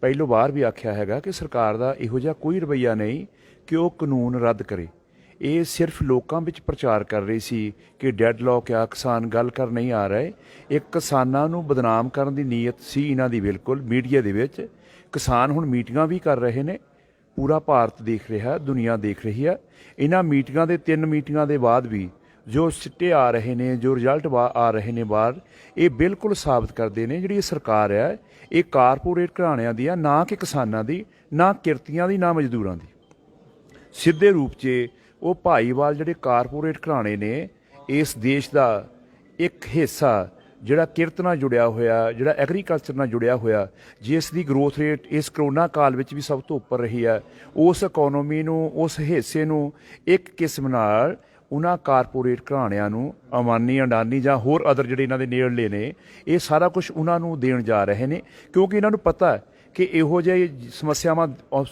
Speaker 8: ਪਹਿਲੋਂ ਬਾਹਰ ਵੀ ਆਖਿਆ ਹੈਗਾ ਕਿ ਸਰਕਾਰ ਦਾ ਇਹੋ ਜਿਹਾ ਕੋਈ ਰਵੱਈਆ ਨਹੀਂ ਕਿ ਉਹ ਕਾਨੂੰਨ ਰੱਦ ਕਰੇ। ਇਹ ਸਿਰਫ ਲੋਕਾਂ ਵਿੱਚ ਪ੍ਰਚਾਰ ਕਰ ਰਹੀ ਸੀ ਕਿ ਡੈਡਲੌਕ ਆ, ਕਿਸਾਨ ਗੱਲ ਕਰ ਨਹੀਂ ਆ ਰਹੇ। ਇੱਕ ਕਿਸਾਨਾਂ ਨੂੰ ਬਦਨਾਮ ਕਰਨ ਦੀ ਨੀਅਤ ਸੀ ਇਹਨਾਂ ਦੀ ਬਿਲਕੁਲ ਮੀਡੀਆ ਦੇ ਵਿੱਚ। ਕਿਸਾਨ ਹੁਣ ਮੀਟਿੰਗਾਂ ਵੀ ਕਰ ਰਹੇ ਨੇ, ਪੂਰਾ ਭਾਰਤ ਦੇਖ ਰਿਹਾ, ਦੁਨੀਆ ਦੇਖ ਰਹੀ ਹੈ। ਇਹਨਾਂ ਮੀਟਿੰਗਾਂ ਦੇ 3 ਮੀਟਿੰਗਾਂ ਦੇ ਬਾਅਦ ਵੀ ਜੋ ਸਿੱਟੇ ਆ ਰਹੇ ਨੇ, ਜੋ ਰਿਜ਼ਲਟ ਆ ਰਹੇ ਨੇ ਬਾਹਰ, ਇਹ ਬਿਲਕੁਲ ਸਾਬਤ ਕਰਦੇ ਨੇ ਜਿਹੜੀ ਇਹ ਸਰਕਾਰ ਹੈ ਇਹ ਕਾਰਪੋਰੇਟ ਘਰਾਣਿਆਂ ਦੀ ਆ, ਨਾ ਕਿ ਕਿਸਾਨਾਂ ਦੀ, ਨਾ ਕਿਰਤੀਆਂ ਦੀ, ਨਾ ਮਜ਼ਦੂਰਾਂ ਦੀ। ਸਿੱਧੇ ਰੂਪ 'ਚ ਉਹ ਭਾਈਵਾਲ ਜਿਹੜੇ ਕਾਰਪੋਰੇਟ ਘਰਾਣੇ ਨੇ, ਇਸ ਦੇਸ਼ ਦਾ ਇੱਕ ਹਿੱਸਾ ਜਿਹੜਾ ਕਿਰਤ ਨਾਲ ਜੁੜਿਆ ਹੋਇਆ, ਜਿਹੜਾ ਐਗਰੀਕਲਚਰ ਨਾਲ ਜੁੜਿਆ ਹੋਇਆ, ਜਿਸ ਦੀ ਗਰੋਥ ਰੇਟ ਇਸ ਕਰੋਨਾ ਕਾਲ ਵਿੱਚ ਵੀ ਸਭ ਤੋਂ ਉੱਪਰ ਰਹੀ ਹੈ, ਉਸ ਇਕੋਨੋਮੀ ਨੂੰ, ਉਸ ਹਿੱਸੇ ਨੂੰ ਇੱਕ ਕਿਸਮ ਨਾਲ ਉਹਨਾਂ ਕਾਰਪੋਰੇਟ ਘਰਾਣਿਆਂ ਨੂੰ, ਅਮਾਨੀ, ਅਡਾਨੀ ਜਾਂ ਹੋਰ ਅਦਰ ਜਿਹੜੇ ਇਹਨਾਂ ਦੇ ਨੇੜਲੇ ਨੇ, ਇਹ ਸਾਰਾ ਕੁਝ ਉਹਨਾਂ ਨੂੰ ਦੇਣ ਜਾ ਰਹੇ ਨੇ। ਕਿਉਂਕਿ ਇਹਨਾਂ ਨੂੰ ਪਤਾ ਹੈ ਕਿ ਇਹੋ ਜਿਹੇ ਸਮੱਸਿਆਵਾਂ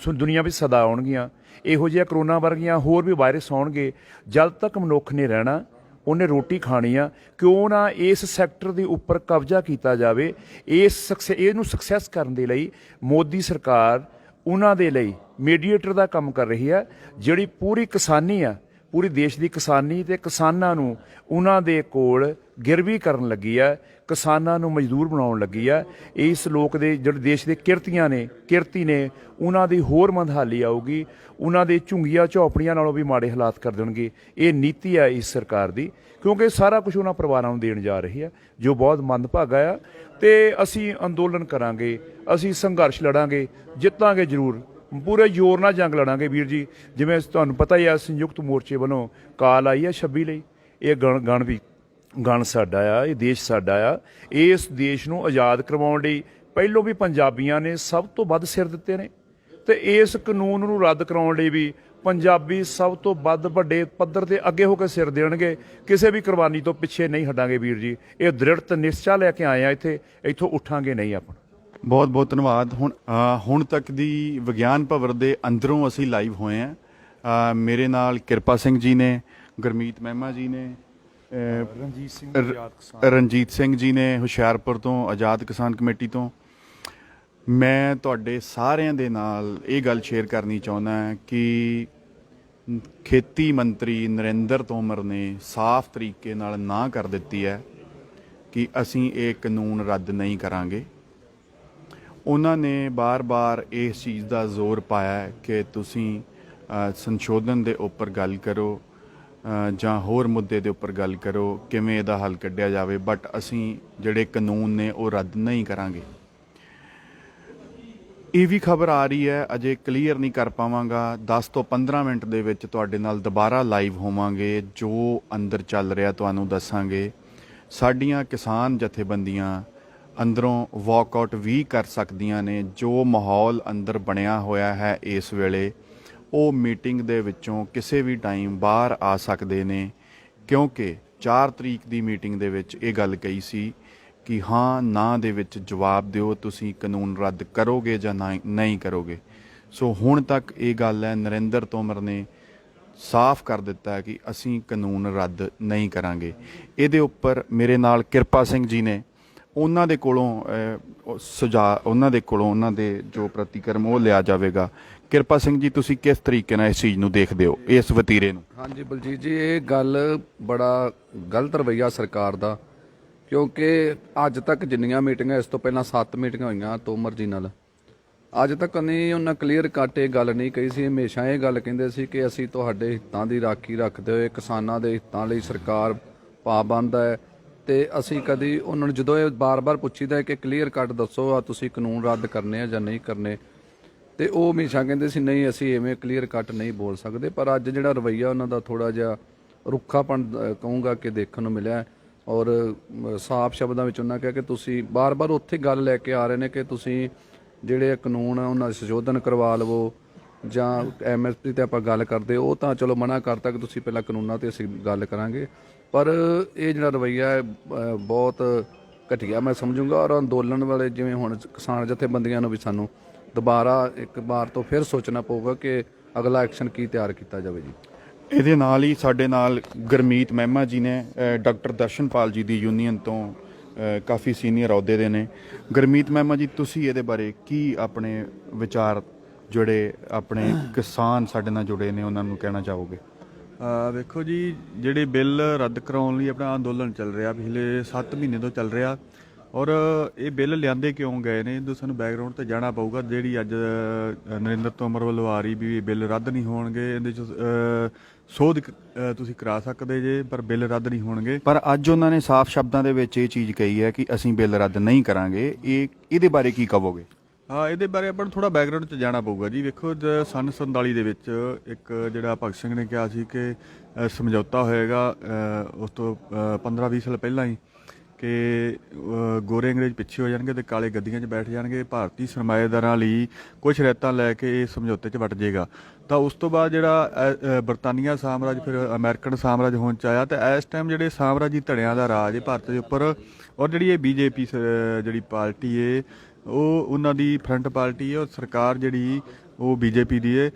Speaker 8: ਦੁਨੀਆ ਵਿੱਚ ਸਦਾ ਆਉਣਗੀਆਂ, ਇਹੋ ਜਿਹਾ ਕਰੋਨਾ ਵਰਗੀਆਂ ਹੋਰ ਵੀ ਵਾਇਰਸ ਆਉਣਗੇ। ਜਦ ਤੱਕ ਮਨੁੱਖ ਨੇ ਰਹਿਣਾ, ਉਹਨੇ ਰੋਟੀ ਖਾਣੀ ਆ। ਕਿਉਂ ਨਾ ਇਸ ਸੈਕਟਰ ਦੇ ਉੱਪਰ ਕਬਜ਼ਾ ਕੀਤਾ ਜਾਵੇ। ਇਹਨੂੰ ਸਕਸੈਸ ਕਰਨ ਦੇ ਲਈ ਮੋਦੀ ਸਰਕਾਰ ਉਹਨਾਂ ਦੇ ਲਈ ਮੀਡੀਏਟਰ ਦਾ ਕੰਮ ਕਰ ਰਹੀ ਹੈ। ਜਿਹੜੀ ਪੂਰੀ ਕਿਸਾਨੀ ਆ, ਪੂਰੀ ਦੇਸ਼ ਦੀ ਕਿਸਾਨੀ ਤੇ ਕਿਸਾਨਾਂ ਨੂੰ ਉਹਨਾਂ ਦੇ ਕੋਲ ਗਿਰਵੀ ਕਰਨ ਲੱਗੀ ਹੈ, ਕਿਸਾਨਾਂ ਨੂੰ ਮਜ਼ਦੂਰ ਬਣਾਉਣ ਲੱਗੀ ਹੈ। ਇਸ ਲੋਕ ਦੇ ਜਿਹੜੇ ਦੇਸ਼ ਦੇ ਕਿਰਤੀ ਨੇ ਉਹਨਾਂ ਦੀ ਹੋਰ ਮੰਦਹਾਲੀ ਆਊਗੀ, ਉਹਨਾਂ ਦੇ ਝੁੰਗੀਆਂ ਝੌਪੜੀਆਂ ਨਾਲੋਂ ਵੀ ਮਾੜੇ ਹਾਲਾਤ ਕਰ ਦੇਣਗੇ। ਇਹ ਨੀਤੀ ਹੈ ਇਸ ਸਰਕਾਰ ਦੀ, ਕਿਉਂਕਿ ਸਾਰਾ ਕੁਝ ਉਹਨਾਂ ਪਰਿਵਾਰਾਂ ਨੂੰ ਦੇਣ ਜਾ ਰਹੀ ਹੈ, ਜੋ ਬਹੁਤ ਮੰਦਭਾਗਾ ਆ। ਤੇ ਅਸੀਂ ਅੰਦੋਲਨ ਕਰਾਂਗੇ, ਅਸੀਂ ਸੰਘਰਸ਼ ਲੜਾਂਗੇ, ਜਿੱਤਾਂਗੇ ਜ਼ਰੂਰ, ਪੂਰੇ ਜ਼ੋਰ ਨਾਲ ਜੰਗ ਲੜਾਂਗੇ ਵੀਰ ਜੀ। ਜਿਵੇਂ ਤੁਹਾਨੂੰ ਪਤਾ ਹੀ ਆ, ਸੰਯੁਕਤ ਮੋਰਚੇ ਵੱਲੋਂ ਕਾਲ ਆਈ ਹੈ 26 ਲਈ। ਇਹ ਗਣ ਸਾਡਾ ਆ, ਇਹ ਦੇਸ਼ ਸਾਡਾ ਆ। ਇਸ ਦੇਸ਼ ਨੂੰ ਆਜ਼ਾਦ ਕਰਵਾਉਣ ਲਈ ਪਹਿਲੋਂ ਵੀ ਪੰਜਾਬੀਆਂ ਨੇ ਸਭ ਤੋਂ ਵੱਧ ਸਿਰ ਦਿੱਤੇ ਨੇ, ਤੇ ਇਸ ਕਾਨੂੰਨ ਨੂੰ ਰੱਦ ਕਰਾਉਣ ਲਈ ਵੀ ਪੰਜਾਬੀ ਸਭ ਤੋਂ ਵੱਧ ਵੱਡੇ ਪੱਧਰ ਤੇ ਅੱਗੇ ਹੋ ਕੇ ਸਿਰ ਦੇਣਗੇ। ਕਿਸੇ ਵੀ ਕੁਰਬਾਨੀ ਤੋਂ ਪਿੱਛੇ ਨਹੀਂ ਹਟਾਂਗੇ ਵੀਰ ਜੀ। ਇਹ ਦ੍ਰਿੜਤ ਨਿਸ਼ਚਾ ਲੈ ਕੇ ਆਏ ਆ ਇੱਥੋਂ ਉੱਠਾਂਗੇ ਨਹੀਂ ਆਪਾਂ।
Speaker 1: ਬਹੁਤ ਬਹੁਤ ਧੰਨਵਾਦ। ਹੁਣ ਤੱਕ ਦੀ ਵਿਗਿਆਨ ਭਵਨ ਦੇ ਅੰਦਰੋਂ ਅਸੀਂ ਲਾਈਵ ਹੋਏ ਹਾਂ। ਮੇਰੇ ਨਾਲ ਕਿਰਪਾ ਸਿੰਘ ਜੀ ਨੇ, ਗੁਰਮੀਤ ਮਹਿਮਾ ਜੀ ਨੇ, ਰਣਜੀਤ ਸਿੰਘ ਜੀ ਨੇ ਹੁਸ਼ਿਆਰਪੁਰ ਤੋਂ, ਆਜ਼ਾਦ ਕਿਸਾਨ ਕਮੇਟੀ ਤੋਂ। ਮੈਂ ਤੁਹਾਡੇ ਸਾਰਿਆਂ ਦੇ ਨਾਲ ਇਹ ਗੱਲ ਸ਼ੇਅਰ ਕਰਨੀ ਚਾਹੁੰਦਾ ਕਿ ਖੇਤੀ ਮੰਤਰੀ ਨਰਿੰਦਰ ਤੋਮਰ ਨੇ ਸਾਫ਼ ਤਰੀਕੇ ਨਾਲ ਨਾ ਕਰ ਦਿੱਤੀ ਹੈ ਕਿ ਅਸੀਂ ਇਹ ਕਾਨੂੰਨ ਰੱਦ ਨਹੀਂ ਕਰਾਂਗੇ। ਉਹਨਾਂ ਨੇ ਬਾਰ-ਬਾਰ ਇਸ ਚੀਜ਼ ਦਾ ਜ਼ੋਰ ਪਾਇਆ ਕਿ ਤੁਸੀਂ ਸੰਸ਼ੋਧਨ ਦੇ ਉੱਪਰ ਗੱਲ ਕਰੋ ਜਾਂ ਹੋਰ ਮੁੱਦੇ ਦੇ ਉੱਪਰ ਗੱਲ ਕਰੋ, ਕਿਵੇਂ ਇਹਦਾ ਹੱਲ ਕੱਢਿਆ ਜਾਵੇ, ਬਟ ਅਸੀਂ ਜਿਹੜੇ ਕਾਨੂੰਨ ਨੇ ਉਹ ਰੱਦ ਨਹੀਂ ਕਰਾਂਗੇ। ਇਹ ਵੀ ਖਬਰ ਆ ਰਹੀ ਹੈ, ਅਜੇ ਕਲੀਅਰ ਨਹੀਂ ਕਰ ਪਾਵਾਂਗਾ, 10 ਤੋਂ 15 ਮਿੰਟ ਦੇ ਵਿੱਚ ਤੁਹਾਡੇ ਨਾਲ ਦੁਬਾਰਾ ਲਾਈਵ ਹੋਵਾਂਗੇ, ਜੋ ਅੰਦਰ ਚੱਲ ਰਿਹਾ ਤੁਹਾਨੂੰ ਦੱਸਾਂਗੇ। ਸਾਡੀਆਂ ਕਿਸਾਨ ਜਥੇਬੰਦੀਆਂ ਅੰਦਰੋਂ ਵਾਕਆਊਟ ਵੀ ਕਰ ਸਕਦੀਆਂ ਨੇ। ਜੋ ਮਾਹੌਲ ਅੰਦਰ ਬਣਿਆ ਹੋਇਆ ਹੈ ਇਸ ਵੇਲੇ, ਉਹ ਮੀਟਿੰਗ ਦੇ ਵਿੱਚੋਂ ਕਿਸੇ ਵੀ ਟਾਈਮ ਬਾਹਰ ਆ ਸਕਦੇ ਨੇ, ਕਿਉਂਕਿ 4 ਤਰੀਕ ਦੀ ਮੀਟਿੰਗ ਦੇ ਵਿੱਚ ਇਹ ਗੱਲ ਕਹੀ ਸੀ ਕਿ ਹਾਂ ਨਾ ਦੇ ਵਿੱਚ ਜਵਾਬ ਦਿਓ, ਤੁਸੀਂ ਕਾਨੂੰਨ ਰੱਦ ਕਰੋਗੇ ਜਾਂ ਨਹੀਂ ਕਰੋਗੇ। ਸੋ ਹੁਣ ਤੱਕ ਇਹ ਗੱਲ ਹੈ, ਨਰਿੰਦਰ ਤੋਮਰ ਨੇ ਸਾਫ਼ ਕਰ ਦਿੱਤਾ ਹੈ ਕਿ ਅਸੀਂ ਕਾਨੂੰਨ ਰੱਦ ਨਹੀਂ ਕਰਾਂਗੇ। ਇਹਦੇ ਉੱਪਰ ਮੇਰੇ ਨਾਲ ਕਿਰਪਾ ਸਿੰਘ ਜੀ ਨੇ, ਉਹਨਾਂ ਦੇ ਕੋਲੋਂ ਸੁਝਾਅ, ਉਹਨਾਂ ਦੇ ਜੋ ਪ੍ਰਤੀਕਰਮ ਉਹ ਲਿਆ ਜਾਵੇਗਾ। ਕਿਰਪਾ ਸਿੰਘ ਜੀ, ਤੁਸੀਂ ਕਿਸ ਤਰੀਕੇ ਨਾਲ ਇਸ ਚੀਜ਼ ਨੂੰ ਦੇਖਦੇ ਹੋ, ਇਸ ਵਤੀਰੇ ਨੂੰ?
Speaker 2: ਹਾਂਜੀ ਬਲਜੀਤ ਜੀ, ਇਹ ਗੱਲ ਬੜਾ ਗਲਤ ਰਵੱਈਆ ਸਰਕਾਰ ਦਾ, ਕਿਉਂਕਿ ਅੱਜ ਤੱਕ ਜਿੰਨੀਆਂ ਮੀਟਿੰਗਾਂ, ਇਸ ਤੋਂ ਪਹਿਲਾਂ 7 ਮੀਟਿੰਗਾਂ ਹੋਈਆਂ ਤੋਮਰ ਜੀ ਨਾਲ, ਅੱਜ ਤੱਕ ਨਹੀਂ ਉਹਨਾਂ ਕਲੀਅਰ ਕੱਟ ਇਹ ਗੱਲ ਨਹੀਂ ਕਹੀ ਸੀ। ਹਮੇਸ਼ਾ ਇਹ ਗੱਲ ਕਹਿੰਦੇ ਸੀ ਕਿ ਅਸੀਂ ਤੁਹਾਡੇ ਹਿੱਤਾਂ ਦੀ ਰਾਖੀ ਰੱਖਦੇ ਹੋਏ ਕਿਸਾਨਾਂ ਦੇ ਹਿੱਤਾਂ ਲਈ ਸਰਕਾਰ ਪਾਬੰਦ ਹੈ। ਤੇ ਅਸੀਂ ਕਦੀ ਉਹਨਾਂ ਨੂੰ ਜਦੋਂ ਇਹ ਬਾਰ-ਬਾਰ ਪੁੱਛੀਦਾ ਕਿ ਕਲੀਅਰ ਕੱਟ ਦੱਸੋ ਆ ਤੁਸੀਂ ਕਾਨੂੰਨ ਰੱਦ ਕਰਨੇ ਆ ਜਾਂ ਨਹੀਂ ਕਰਨੇ, ਤੇ ਉਹ ਹਮੇਸ਼ਾ ਕਹਿੰਦੇ ਸੀ ਨਹੀਂ ਅਸੀਂ ਐਵੇਂ ਕਲੀਅਰ ਕੱਟ ਨਹੀਂ ਬੋਲ ਸਕਦੇ। ਪਰ ਅੱਜ ਜਿਹੜਾ ਰਵੱਈਆ ਉਹਨਾਂ ਦਾ ਥੋੜਾ ਜਿਹਾ ਰੁੱਖਾਪਣ ਕਹੂੰਗਾ ਕਿ ਦੇਖਣ ਨੂੰ ਮਿਲਿਆ, ਔਰ ਸਾਫ਼ ਸ਼ਬਦਾਂ ਵਿੱਚ ਉਹਨਾਂ ਕਿਹਾ ਕਿ ਤੁਸੀਂ ਬਾਰ-ਬਾਰ ਉੱਥੇ ਗੱਲ ਲੈ ਕੇ ਆ ਰਹੇ ਨੇ ਕਿ ਤੁਸੀਂ ਜਿਹੜੇ ਕਾਨੂੰਨ ਆ ਉਹਨਾਂ ਦਾ ਸੰਸ਼ੋਧਨ ਕਰਵਾ ਲਵੋ ਜਾਂ ਐਮਐਸਪੀ ਤੇ ਆਪਾਂ ਗੱਲ ਕਰਦੇ, ਉਹ ਤਾਂ ਚਲੋ ਮਨਾ ਕਰਤਾ ਕਿ ਤੁਸੀਂ ਪਹਿਲਾਂ ਕਾਨੂੰਨਾਂ ਤੇ ਅਸੀਂ ਗੱਲ ਕਰਾਂਗੇ। ਪਰ ਇਹ ਜਿਹੜਾ ਰਵੱਈਆ ਹੈ ਬਹੁਤ ਘਟੀਆ ਮੈਂ ਸਮਝੂੰਗਾ, ਔਰ ਅੰਦੋਲਨ ਵਾਲੇ ਜਿਵੇਂ ਹੁਣ ਕਿਸਾਨ ਜਥੇਬੰਦੀਆਂ ਨੂੰ ਵੀ ਸਾਨੂੰ ਦੁਬਾਰਾ ਇੱਕ ਵਾਰ ਤੋਂ ਫਿਰ ਸੋਚਣਾ ਪਊਗਾ ਕਿ ਅਗਲਾ ਐਕਸ਼ਨ ਕੀ ਤਿਆਰ ਕੀਤਾ ਜਾਵੇ ਜੀ।
Speaker 1: ਇਹਦੇ ਨਾਲ ਹੀ ਸਾਡੇ ਨਾਲ ਗੁਰਮੀਤ ਮਹਿਮਾ ਜੀ ਨੇ, ਡਾਕਟਰ ਦਰਸ਼ਨਪਾਲ ਜੀ ਦੀ ਯੂਨੀਅਨ ਤੋਂ ਕਾਫੀ ਸੀਨੀਅਰ ਅਹੁਦੇ ਦੇ ਨੇ। ਗੁਰਮੀਤ ਮਹਿਮਾ ਜੀ, ਤੁਸੀਂ ਇਹਦੇ ਬਾਰੇ ਕੀ ਆਪਣੇ ਵਿਚਾਰ, ਜਿਹੜੇ ਆਪਣੇ ਕਿਸਾਨ ਸਾਡੇ ਨਾਲ ਜੁੜੇ ਨੇ, ਉਹਨਾਂ ਨੂੰ ਕਹਿਣਾ ਚਾਹੋਗੇ?
Speaker 3: ਵੇਖੋ ਜੀ, ਜਿਹੜੇ ਬਿੱਲ ਰੱਦ ਕਰਾਉਣ ਲਈ ਆਪਣਾ ਅੰਦੋਲਨ ਚੱਲ ਰਿਹਾ, ਪਿਛਲੇ 7 ਮਹੀਨੇ ਤੋਂ ਚੱਲ ਰਿਹਾ, ਔਰ ਇਹ ਬਿੱਲ ਲਿਆਂਦੇ ਕਿਉਂ ਗਏ ਨੇ ਇਹਦਾ ਸਾਨੂੰ ਬੈਕਗਰਾਉਂਡ ਤੇ ਜਾਣਾ ਪਊਗਾ। ਜਿਹੜੀ ਅੱਜ ਨਰਿੰਦਰ ਤੋਮਰ ਵੱਲੋਂ ਆ ਰਹੀ ਵੀ ਬਿੱਲ ਰੱਦ ਨਹੀਂ ਹੋਣਗੇ, ਇਹਦੇ 'ਚ ਸੋਧ ਤੁਸੀਂ ਕਰਾ ਸਕਦੇ ਜੇ, ਪਰ ਬਿੱਲ ਰੱਦ ਨਹੀਂ ਹੋਣਗੇ।
Speaker 1: ਪਰ ਅੱਜ ਉਹਨਾਂ ਨੇ ਸਾਫ਼ ਸ਼ਬਦਾਂ ਦੇ ਵਿੱਚ ਇਹ ਚੀਜ਼ ਕਹੀ ਹੈ ਕਿ ਅਸੀਂ ਬਿੱਲ ਰੱਦ ਨਹੀਂ ਕਰਾਂਗੇ। ਇਹਦੇ ਬਾਰੇ ਕੀ ਕਹੋਗੇ?
Speaker 3: ਹਾਂ, ਇਹਦੇ ਬਾਰੇ ਆਪਾਂ ਨੂੰ ਥੋੜਾ ਬੈਕਗਰਾਉਂਡ 'ਚ ਜਾਣਾ ਪਊਗਾ ਜੀ। ਵੇਖੋ, ਸੰਨ 47 ਦੇ ਵਿੱਚ ਇੱਕ ਜਿਹੜਾ ਭਗਤ ਸਿੰਘ ਨੇ ਕਿਹਾ ਸੀ ਕਿ ਸਮਝੌਤਾ ਹੋਏਗਾ, ਉਸ ਤੋਂ 15-20 ਸਾਲ ਪਹਿਲਾਂ ਹੀ, ਕਿ ਗੋਰੇ ਅੰਗਰੇਜ਼ ਪਿੱਛੇ ਹੋ ਜਾਣਗੇ ਤੇ ਕਾਲੇ ਗੱਦੀਆਂ 'ਚ ਬੈਠ ਜਾਣਗੇ, ਭਾਰਤੀ ਸਰਮਾਏਦਾਰਾਂ ਲਈ ਕੁਝ ਰੈਤਾਂ ਲੈ ਕੇ ਇਹ ਸਮਝੌਤੇ 'ਚ ਵਟ ਜਾਏਗਾ। ਤਾਂ ਉਸ ਤੋਂ ਬਾਅਦ ਜਿਹੜਾ ਬਰਤਾਨੀਆ ਸਾਮਰਾਜ ਫਿਰ ਅਮਰੀਕਨ ਸਾਮਰਾਜ ਹੋਣ 'ਚ ਆਇਆ, ਤੇ ਇਸ ਟਾਈਮ ਜਿਹੜੇ ਸਾਮਰਾਜੀ ਧੜਿਆਂ ਦਾ ਰਾਜ ਹੈ ਭਾਰਤ ਦੇ ਉੱਪਰ, ਔਰ ਜਿਹੜੀ ਇਹ ਬੀਜੇਪੀ ਜਿਹੜੀ ਪਾਰਟੀ ਹੈ ਉਹ ਉਹਨਾਂ ਦੀ ਫਰੰਟ ਪਾਰਟੀ ਹੈ, ਔਰ ਸਰਕਾਰ ਜਿਹੜੀ ਉਹ ਬੀਜੇਪੀ ਦੀ ਹੈ।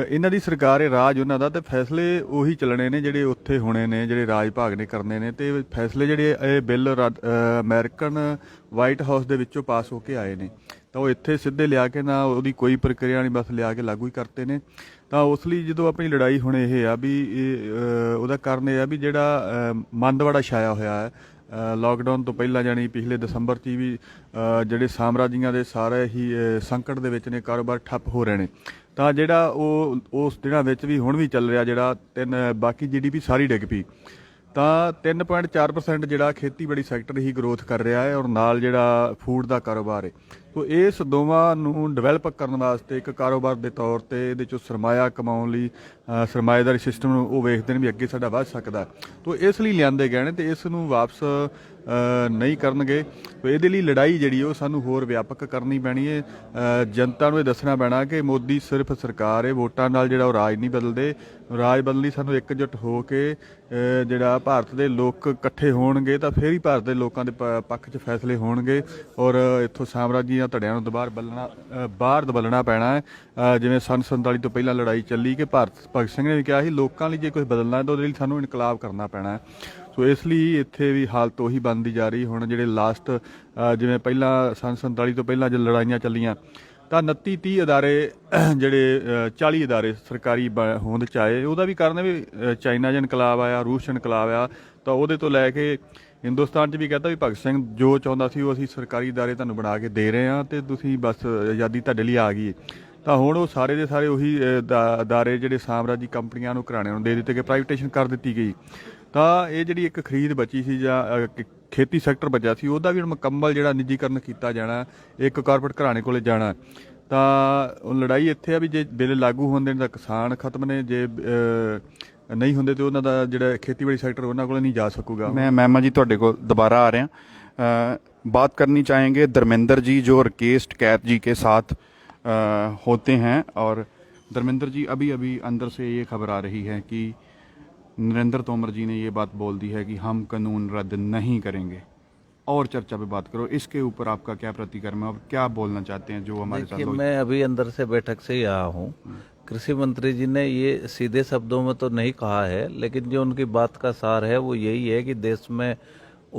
Speaker 3: ਇਹਨਾਂ ਦੀ ਸਰਕਾਰ ਹੈ, ਰਾਜ ਉਹਨਾਂ ਦਾ, ਤੇ ਫੈਸਲੇ ਉਹੀ ਚੱਲਣੇ ਨੇ ਜਿਹੜੇ ਉੱਥੇ ਹੋਣੇ ਨੇ, ਜਿਹੜੇ ਰਾਜ ਭਾਗ ਨੇ ਕਰਨੇ ਨੇ। ਤੇ ਫੈਸਲੇ ਜਿਹੜੇ ਇਹ ਬਿੱਲ ਅਮਰੀਕਨ ਵਾਈਟ ਹਾਊਸ ਦੇ ਵਿੱਚੋਂ ਪਾਸ ਹੋ ਕੇ ਆਏ ਨੇ, ਤਾਂ ਉਹ ਇੱਥੇ ਸਿੱਧੇ ਲਿਆ ਕੇ ਨਾ ਉਹਦੀ ਕੋਈ ਪ੍ਰਕਿਰਿਆ ਨਹੀਂ, ਬਸ ਲਿਆ ਕੇ ਲਾਗੂ ਹੀ ਕਰਤੇ ਨੇ। ਤਾਂ ਉਸ ਲਈ ਜਦੋਂ ਆਪਣੀ ਲੜਾਈ ਹੁਣ ਇਹ ਆ ਵੀ ਉਹਦਾ ਕਾਰਨ ਇਹ ਆ ਵੀ ਜਿਹੜਾ ਮੰਦਵਾੜਾ ਛਾਇਆ ਹੋਇਆ ਹੈ ਲਾਕਡਾਊਨ ਤੋਂ ਪਹਿਲਾਂ, ਜਾਣੀ ਪਿਛਲੇ ਦਸੰਬਰ 'ਚ ਵੀ ਜਿਹੜੇ ਸਾਮਰਾਜੀਆਂ ਦੇ ਸਾਰੇ ਹੀ ਸੰਕਟ ਦੇ ਵਿੱਚ ਨੇ, ਕਾਰੋਬਾਰ ਠੱਪ ਹੋ ਰਹੇ ਨੇ। ਤਾਂ ਜਿਹੜਾ ਉਹ ਉਸ ਦਿਨਾਂ ਵਿੱਚ ਵੀ ਹੁਣ ਵੀ ਚੱਲ ਰਿਹਾ, ਜਿਹੜਾ ਬਾਕੀ GDP ਸਾਰੀ ਡਿੱਗ ਪਈ, ਤਾਂ 3.4% ਜਿਹੜਾ ਖੇਤੀਬਾੜੀ ਸੈਕਟਰ ਹੀ ਗਰੋਥ ਕਰ ਰਿਹਾ ਹੈ, ਔਰ ਨਾਲ ਜਿਹੜਾ ਫੂਡ ਦਾ ਕਾਰੋਬਾਰ ਹੈ। ਸੋ ਇਸ ਦੋਵਾਂ ਨੂੰ ਡਿਵੈਲਪ ਕਰਨ ਵਾਸਤੇ ਇੱਕ ਕਾਰੋਬਾਰ ਦੇ ਤੌਰ ਤੇ ਇਹਦੇ ਚੋਂ ਸਰਮਾਇਆ ਕਮਾਉਣ ਲਈ ਸਰਮਾਏਦਾਰੀ ਸਿਸਟਮ ਨੂੰ ਉਹ ਵੇਖਦੇ ਨੇ ਵੀ ਅੱਗੇ ਸਾਡਾ ਵੱਧ ਸਕਦਾ, ਤੋ ਇਸ ਲਈ ਲਿਆਂਦੇ ਗਏ ਨੇ ਤੇ ਇਸ ਨੂੰ ਵਾਪਸ ਨਹੀਂ ਕਰਨਗੇ। ਤੋ ਇਹਦੇ ਲਈ ਲੜਾਈ ਜਿਹੜੀ ਉਹ ਸਾਨੂੰ ਹੋਰ ਵਿਆਪਕ ਕਰਨੀ ਪੈਣੀ ਹੈ। ਜਨਤਾ ਨੂੰ ਇਹ ਦੱਸਣਾ ਪੈਣਾ ਕਿ ਮੋਦੀ ਸਿਰਫ ਸਰਕਾਰ ਹੈ, ਵੋਟਾਂ ਨਾਲ ਜਿਹੜਾ ਉਹ ਰਾਜ ਨਹੀਂ ਬਦਲਦੇ। ਰਾਜ ਬਦਲਣ ਲਈ ਸਾਨੂੰ ਇਕਜੁੱਟ ਹੋ ਕੇ ਜਿਹੜਾ ਭਾਰਤ ਦੇ ਲੋਕ ਇਕੱਠੇ ਹੋਣਗੇ ਤਾਂ ਫਿਰ ਹੀ ਭਾਰਤ ਦੇ ਲੋਕਾਂ ਦੇ ਪੱਖ 'ਚ ਫੈਸਲੇ ਹੋਣਗੇ ਔਰ ਇੱਥੋਂ ਸਾਮਰਾਜੀਆਂ ਧੜਿਆਂ ਨੂੰ ਬਾਹਰ ਦਬਲਣਾ ਪੈਣਾ ਹੈ। ਜਿਵੇਂ ਸੰਨ 47 ਤੋਂ ਪਹਿਲਾਂ ਲੜਾਈ ਚੱਲੀ ਕਿ ਭਗਤ ਸਿੰਘ ਨੇ ਵੀ ਕਿਹਾ ਸੀ ਲੋਕਾਂ ਲਈ ਜੇ ਕੁਝ ਬਦਲਣਾ ਹੈ ਤਾਂ ਉਹਦੇ ਲਈ ਸਾਨੂੰ ਇਨਕਲਾਬ ਕਰਨਾ ਪੈਣਾ ਹੈ। ਸੋ ਇਸ ਲਈ ਇੱਥੇ ਵੀ ਹਾਲਤ ਉਹੀ ਬਣਦੀ ਜਾ ਰਹੀ। ਹੁਣ ਜਿਹੜੇ ਲਾਸਟ ਜਿਵੇਂ ਪਹਿਲਾਂ ਸੰਨ 47 ਤੋਂ ਪਹਿਲਾਂ ਜਦੋਂ ਲੜਾਈਆਂ ਚੱਲੀਆਂ ਤਾਂ 29-30 ਅਦਾਰੇ ਜਿਹੜੇ 40 ਅਦਾਰੇ ਸਰਕਾਰੀ ਹੋਂਦ 'ਚ ਆਏ, ਉਹਦਾ ਵੀ ਕਾਰਨ ਵੀ ਚਾਈਨਾ 'ਚ ਇਨਕਲਾਬ ਆਇਆ, ਰੂਸ 'ਚ ਇਨਕਲਾਬ ਆਇਆ, ਤਾਂ ਉਹਦੇ ਤੋਂ ਲੈ ਕੇ ਹਿੰਦੁਸਤਾਨ 'ਚ ਵੀ ਕਹਿੰਦਾ ਵੀ ਭਗਤ ਸਿੰਘ ਜੋ ਚਾਹੁੰਦਾ ਸੀ ਉਹ ਅਸੀਂ ਸਰਕਾਰੀ ਅਦਾਰੇ ਤੁਹਾਨੂੰ ਬਣਾ ਕੇ ਦੇ ਰਹੇ ਹਾਂ ਤੇ ਤੁਸੀਂ ਬਸ ਆਜ਼ਾਦੀ ਤੁਹਾਡੇ ਲਈ ਆ ਗਈ। ਤਾਂ ਹੁਣ ਉਹ ਸਾਰੇ ਦੇ ਸਾਰੇ ਉਹੀ ਅਦਾਰੇ ਜਿਹੜੇ ਸਾਮਰਾਜੀ ਕੰਪਨੀਆਂ ਨੂੰ ਘਰਾਣਿਆਂ ਨੂੰ ਦੇ ਦਿੱਤੇ ਗਏ, ਪ੍ਰਾਈਵੇਟੇਸ਼ਨ ਕਰ ਦਿੱਤੀ ਗਈ। ਤਾਂ ਇਹ ਜਿਹੜੀ ਇੱਕ ਖਰੀਦ ਬਚੀ ਸੀ ਜਾਂ ਖੇਤੀ ਸੈਕਟਰ ਬਚਿਆ ਸੀ ਉਹਦਾ ਵੀ ਹੁਣ ਮੁਕੰਮਲ ਜਿਹੜਾ ਨਿੱਜੀਕਰਨ ਕੀਤਾ ਜਾਣਾ, ਇੱਕ ਕਾਰਪੋਰੇਟ ਘਰਾਣੇ ਕੋਲੇ ਜਾਣਾ। ਤਾਂ ਲੜਾਈ ਇੱਥੇ ਆ ਵੀ ਜੇ ਬਿੱਲ ਲਾਗੂ ਹੁੰਦੇ ਨੇ ਤਾਂ ਕਿਸਾਨ ਖਤਮ ਨੇ, ਜੇ ਨਹੀਂ ਹੁੰਦੇ ਤੇ ਉਹਨਾਂ ਦਾ ਜਿਹੜਾ ਖੇਤੀਬਾੜੀ ਸੈਕਟਰ ਉਹਨਾਂ ਕੋਲ ਨਹੀਂ ਜਾ ਸਕੂਗਾ।
Speaker 1: मैं मैमा जी ਤੁਹਾਡੇ ਕੋਲ दोबारा आ रहे हैं। बात करनी चाहेंगे धर्मेंद्र जी जो राकेश टिकैत जी के साथ होते हैं। और धर्मेंद्र जी अभी अभी अंदर से ये खबर आ रही है कि नरेंद्र तोमर जी ने ये बात बोल दी है कि हम कानून रद्द नहीं करेंगे। और चर्चा पे बात करो, इसके ऊपर आपका क्या प्रतिक्रिया और क्या बोलना चाहते हैं जो हमारे साथ
Speaker 4: देखिए,
Speaker 1: लोग?
Speaker 4: मैं अभी अंदर से बैठक से ही आया हूँ। कृषि मंत्री जी ने ये सीधे शब्दों में तो नहीं कहा है, लेकिन जो उनकी बात का सार है वो यही है कि देश में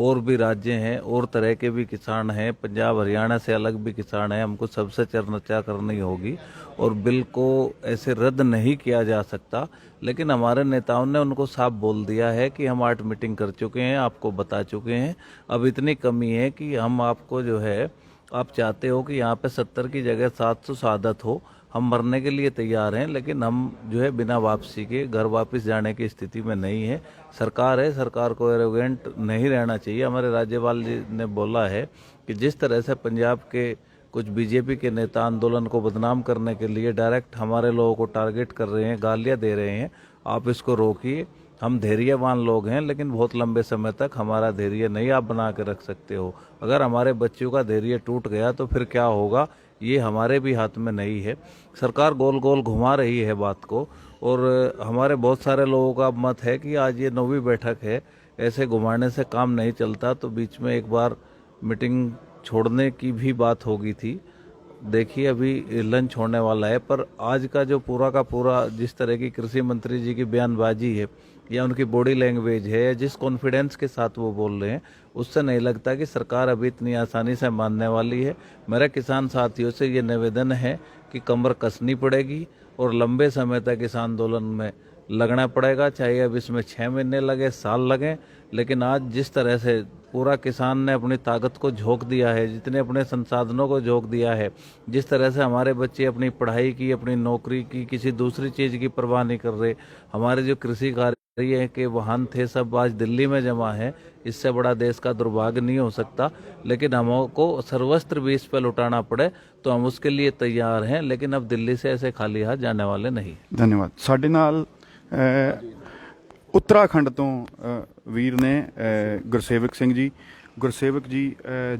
Speaker 4: और भी राज्य हैं, और तरह के भी किसान हैं, पंजाब हरियाणा से अलग भी किसान हैं, हमको सबसे चर्चा करनी होगी और बिल को ऐसे रद्द नहीं किया जा सकता। लेकिन हमारे नेताओं ने उनको साफ बोल दिया है कि हम 8 मीटिंग कर चुके हैं, आपको बता चुके हैं, अब इतनी कमी है कि हम आपको जो है, आप चाहते हो कि यहाँ पे 70 की जगह 700 शहादत हो, हम मरने के लिए तैयार हैं, लेकिन हम जो है बिना वापसी के घर वापस जाने की स्थिति में नहीं है। सरकार है, सरकार को एरोगेंट नहीं रहना चाहिए। हमारे राज्यपाल जी ने बोला है कि जिस तरह से पंजाब के कुछ बीजेपी के नेता आंदोलन को बदनाम करने के लिए डायरेक्ट हमारे लोगों को टारगेट कर रहे हैं, गालियां दे रहे हैं, आप इसको रोकिए। हम धैर्यवान लोग हैं, लेकिन बहुत लंबे समय तक हमारा धैर्य नहीं आप बना के रख सकते हो। अगर हमारे बच्चों का धैर्य टूट गया तो फिर क्या होगा, ये हमारे भी हाथ में नहीं है। सरकार गोल गोल घुमा रही है बात को, और हमारे बहुत सारे लोगों का मत है कि आज ये 9वीं बैठक है, ऐसे घुमाने से काम नहीं चलता, तो बीच में एक बार मीटिंग छोड़ने की भी बात होगी थी। देखिए अभी लंच होने वाला है, पर आज का जो पूरा का पूरा जिस तरह की कृषि मंत्री जी की बयानबाजी है या उनकी बॉडी लैंग्वेज है या जिस कॉन्फिडेंस के साथ वो बोल रहे हैं, उससे नहीं लगता कि सरकार अभी इतनी आसानी से मानने वाली है। मेरा किसान साथियों से ये निवेदन है कि कमर कसनी पड़ेगी और लंबे समय तक इस आंदोलन में लगना पड़ेगा, चाहे अब इसमें 6 महीने लगे, साल लगे, लेकिन आज जिस तरह से पूरा किसान ने अपनी ताकत को झोंक दिया है, जितने अपने संसाधनों को झोंक दिया है, जिस तरह से हमारे बच्चे अपनी पढ़ाई की, अपनी नौकरी की, किसी दूसरी चीज़ की परवाह नहीं कर रहे, हमारे जो कृषि कार्य के वाहन थे सब आज दिल्ली में जमा है, इससे बड़ा देश का दुर्भाग्य नहीं हो सकता। लेकिन हमको सर्वस्त्र भी इस पर लुटाना पड़े तो हम उसके लिए तैयार हैं, लेकिन अब दिल्ली से ऐसे खाली हाथ जाने वाले नहीं।
Speaker 1: धन्यवाद। ਸਾਡੇ ਨਾਲ उत्तराखंड तो वीर ने गुरसेवक सिंह जी। गुरसेवक जी,